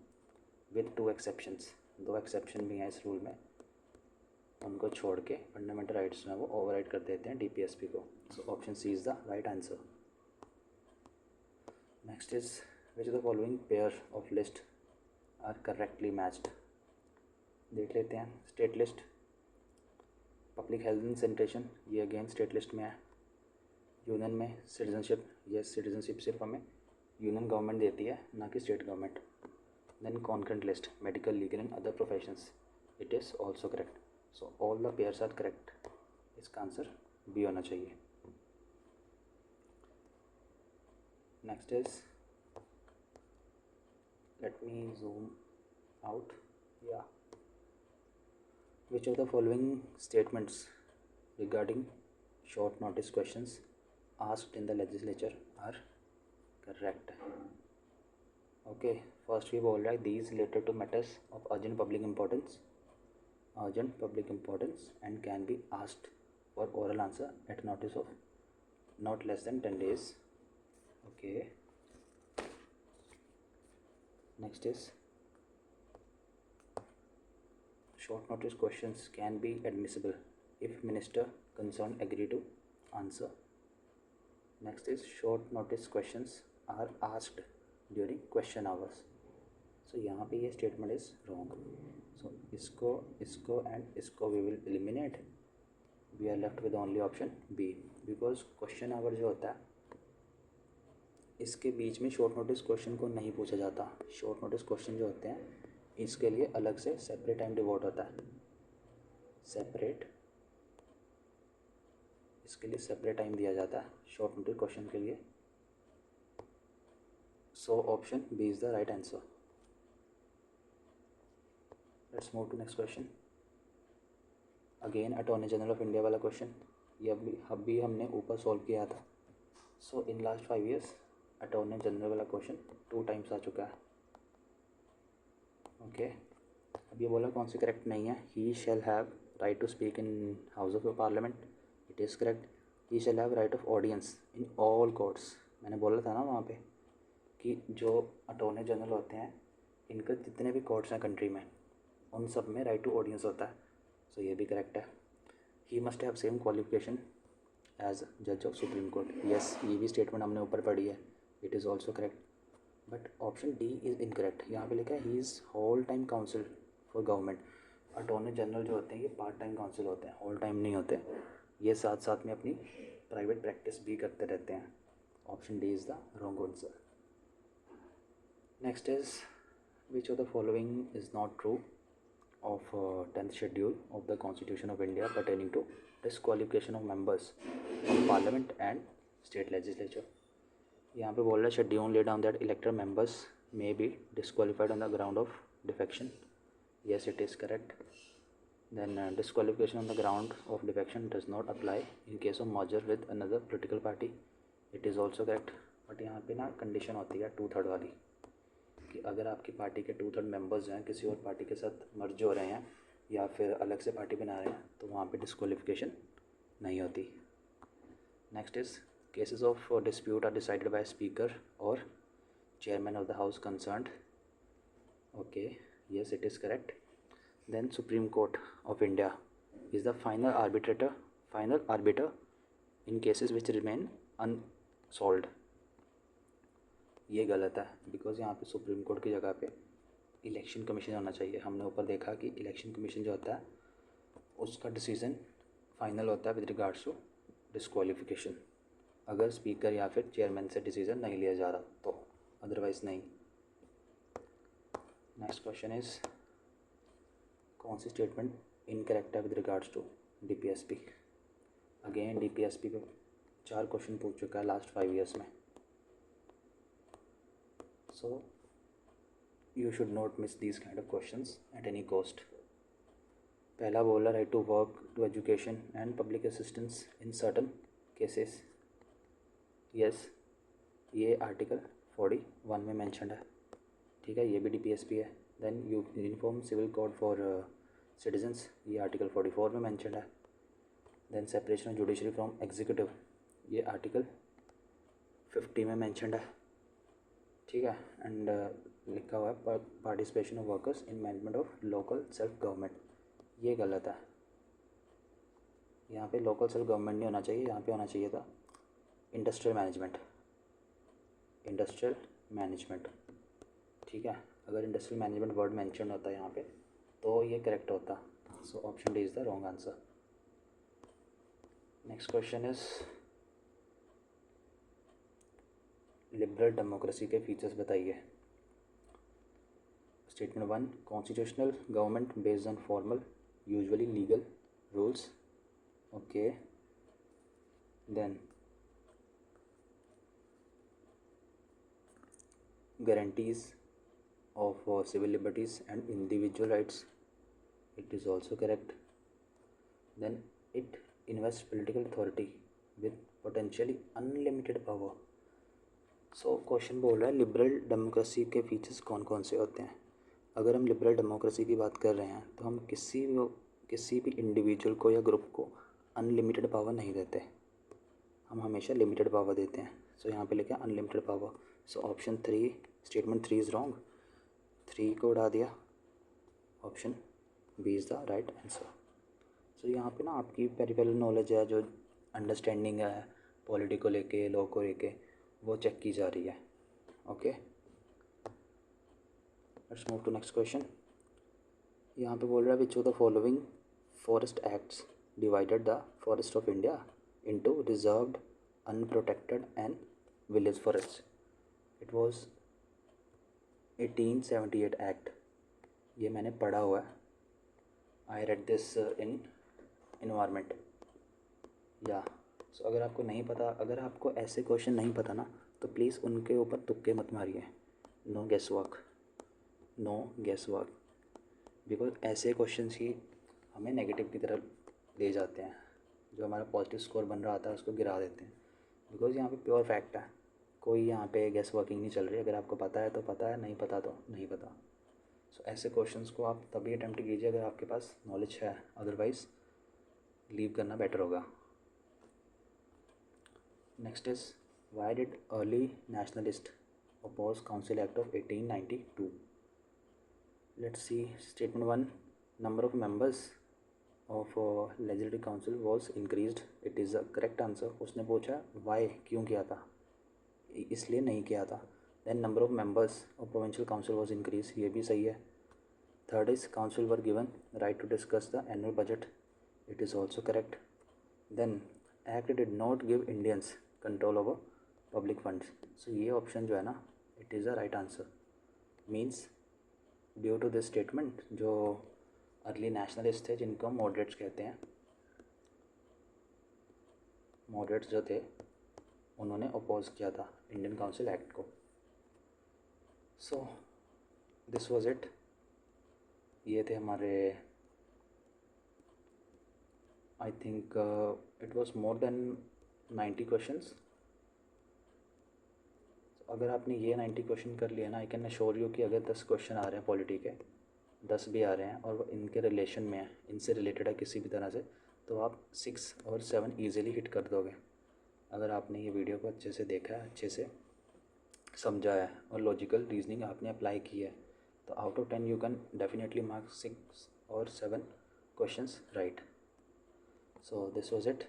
विद 2 एक्सेप्शंस। 2 एक्सेप्शन भी हैं इस रूल में, उनको छोड़ के फंडामेंटल राइट्स जो हैं वो ओवरराइड कर देते हैं DPSP को। So option C is the right answer. Next is which of the following pair of list are correctly matched. देख लेते हैं। State list, public health and sanitation, ये अगेन स्टेट लिस्ट में है। यूनियन में सिटीजनशिप, ये citizenship सिर्फ हमें यूनियन गवर्नमेंट देती है, ना कि state government. Then concurrent list, medical, legal and other professions, it is also correct. So all the pairs are correct. इसका आंसर बी होना चाहिए। Next is, let me zoom out. Yeah, which of the following statements regarding short notice questions asked in the legislature are correct? Okay, first we बोल रहा है these related to matters of urgent public importance and can be asked for oral answer at notice of not less than 10 days. Okay. Next is, short notice questions can be admissible if minister concerned agree to answer. Next is, short notice questions are asked during question hours. So यहाँ पे ये statement is wrong. सो इसको and इसको we will eliminate. We are left with only option B, because question hour जो होता है इसके बीच में शॉर्ट नोटिस क्वेश्चन को नहीं पूछा जाता. शॉर्ट नोटिस क्वेश्चन जो होते हैं इसके लिए अलग से सेपरेट टाइम डिवोट होता है. इसके लिए सेपरेट टाइम दिया जाता है शॉर्ट नोटिस क्वेश्चन के लिए. So option B is the right answer. Let's move to next question. Again attorney general of India वाला क्वेश्चन. ये अभी हमने ऊपर सॉल्व किया था. So in last 5 years attorney general वाला क्वेश्चन 2 times आ चुका है. ओके अब ये बोला कौन सी करेक्ट नहीं है. He shall have right to speak in house of parliament. It is correct. He shall have right of audience in all courts. मैंने बोला था ना वहाँ पे कि जो अटॉर्नी जनरल होते हैं इनके जितने भी कोर्ट्स हैं कंट्री में उन सब में राइट टू ऑडियंस होता है. सो ये भी करेक्ट है. He must have same qualification as जज ऑफ सुप्रीम कोर्ट. यस ये भी स्टेटमेंट हमने ऊपर पढ़ी है. It is also correct. But option D is incorrect. यहाँ पे लिखा है he is whole time counsel for government. Attorney general जो होते हैं ये पार्ट टाइम काउंसिल होते हैं, होल टाइम नहीं होते. ये साथ साथ में अपनी प्राइवेट प्रैक्टिस भी करते रहते हैं. Option D is the wrong answer. Next is which of the following is not true of 10th schedule of the Constitution of India pertaining to disqualification of members of Parliament and state legislature. यहाँ पे बोल रहा है schedule lay down that elected members may be disqualified on the ground of defection. Yes, it is correct. Then disqualification on the ground of defection does not apply in case of merger with another political party. It is also correct. But यहाँ पे ना condition होती है 2/3 वाली कि अगर आपकी party के 2/3 मेंबर्स हैं किसी और पार्टी के साथ मर्ज हो रहे हैं या फिर अलग से पार्टी बना रहे हैं तो वहाँ पे डिस्क्वालिफिकेशन नहीं होती. Next is cases of dispute are decided by speaker or chairman of the house concerned. Okay yes it is correct. Then supreme court of India is the final arbiter in cases which remain unsolved. ये गलत है because यहाँ पे supreme court की जगह पे election commission होना चाहिए. हमने ऊपर देखा कि इलेक्शन कमीशन जो होता है उसका डिसीज़न फाइनल होता है विद रिगार्ड्स टू डिस्क्वालिफिकेशन अगर स्पीकर या फिर चेयरमैन से डिसीज़न नहीं लिया जा रहा तो, अदरवाइज़ नहीं. नेक्स्ट क्वेश्चन इज कौन सी स्टेटमेंट इनकरेक्ट है with regards to DPSP. Again DPSP पे 4 क्वेश्चन पूछ चुका है लास्ट 5 years में. So you should not miss these kind of questions at any cost. पहला बोला right to work, to education and public assistance in certain cases. Yes, ये article 41 में mentioned है. ठीक है, ये भी DPSP है. Then uniform civil code for citizens, ये आर्टिकल 44 में मैंशनड है. Then separation of judiciary from executive, ये आर्टिकल 50 में मैंशनड है. ठीक है. एंड लिखा हुआ है participation of workers in management of local self government. ये गलत है. यहाँ पे लोकल सेल्फ गवर्नमेंट नहीं होना चाहिए, यहाँ पे होना चाहिए था इंडस्ट्रियल मैनेजमेंट. ठीक है, अगर इंडस्ट्रियल मैनेजमेंट वर्ड मेंशन होता है यहाँ पे तो ये करेक्ट होता. So option D is the wrong answer. Next question is liberal democracy के फीचर्स बताइए. Statement 1 constitutional government based on formal usually legal rules. Okay. Then guarantees of civil liberties and individual rights. It is also correct. Then it invests political authority with potentially unlimited power. So question बोल रहा है liberal democracy के features कौन कौन से होते हैं. अगर हम लिबरल डेमोक्रेसी की बात कर रहे हैं तो हम किसी भी इंडिविजुअल को या ग्रुप को अनलिमिटेड पावर नहीं देते, हम हमेशा लिमिटेड पावर देते हैं. सो यहाँ पे लिखा है unlimited power. So option 3 statement 3 is wrong. 3 को उड़ा दिया. Option B is the right answer. So यहाँ पे ना आपकी पेरिफेरल नॉलेज है, जो अंडरस्टैंडिंग है पॉलिटी को लेके, लॉ को लेके, वो चेक की जा रही है. Okay, let's move to next question. यहाँ पे बोल रहा है which of the following forest acts divided the forest of India into reserved, unprotected and village forest. It was 1878 act. ये मैंने पढ़ा हुआ है, I read this in environment या। सो अगर आपको नहीं पता, अगर आपको ऐसे क्वेश्चन नहीं पता ना, तो प्लीज़ उनके ऊपर तुक्के मत मारिए। No guess work, no guess work, because ऐसे क्वेश्चन ही हमें नेगेटिव की तरफ ले जाते हैं। जो हमारा पॉजिटिव स्कोर बन रहा आता है उसको गिरा देते हैं, बिकॉज यहाँ पे प्योर फैक्ट है, कोई यहाँ पे गेस वर्किंग नहीं चल रही। अगर आपको पता है तो पता है, नहीं पता तो नहीं पता। सो ऐसे क्वेश्चंस को आप तभी अटैम्प्ट कीजिए अगर आपके पास नॉलेज है, अदरवाइज़ लीव करना बेटर होगा। Next is why did early nationalist oppose Council Act of 1892? Let's see. Statement 1, number of members of Legislative Council was increased. It is the correct answer. उसने पूछा why, क्यों किया था, इसलिए नहीं किया था। Then number of members of Provincial Council was increased, ये भी सही है। Third is council were given right to discuss the annual budget. It is also correct. Then act did not give Indians control over public funds. So ये ऑप्शन जो है ना, it is the right answer. Means due to this statement, जो early nationalist थे जिनको हम moderates कहते हैं, मॉडरेट्स जो थे उन्होंने अपोज किया था इंडियन काउंसिल एक्ट को। सो दिस वाज इट। ये थे हमारे, I think it was more than 90 questions. अगर आपने ये 90 क्वेश्चन कर लिया ना, आई कैन अश्योर यू कि अगर 10 क्वेश्चन आ रहे हैं पॉलिटी के, 10 भी आ रहे हैं और वो इनके रिलेशन में है, इनसे रिलेटेड है किसी भी तरह से, तो आप 6 और 7 ईजिली हिट कर दोगे। अगर आपने ये वीडियो को अच्छे से देखा है, अच्छे से समझा है और लॉजिकल रीजनिंग आपने अप्लाई की है, तो out of 10 you can definitely mark 6 और 7 questions right. So this was it.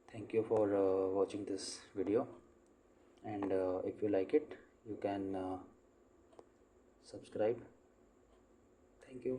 Thank you for watching this video, and if you like it you can subscribe. Thank you.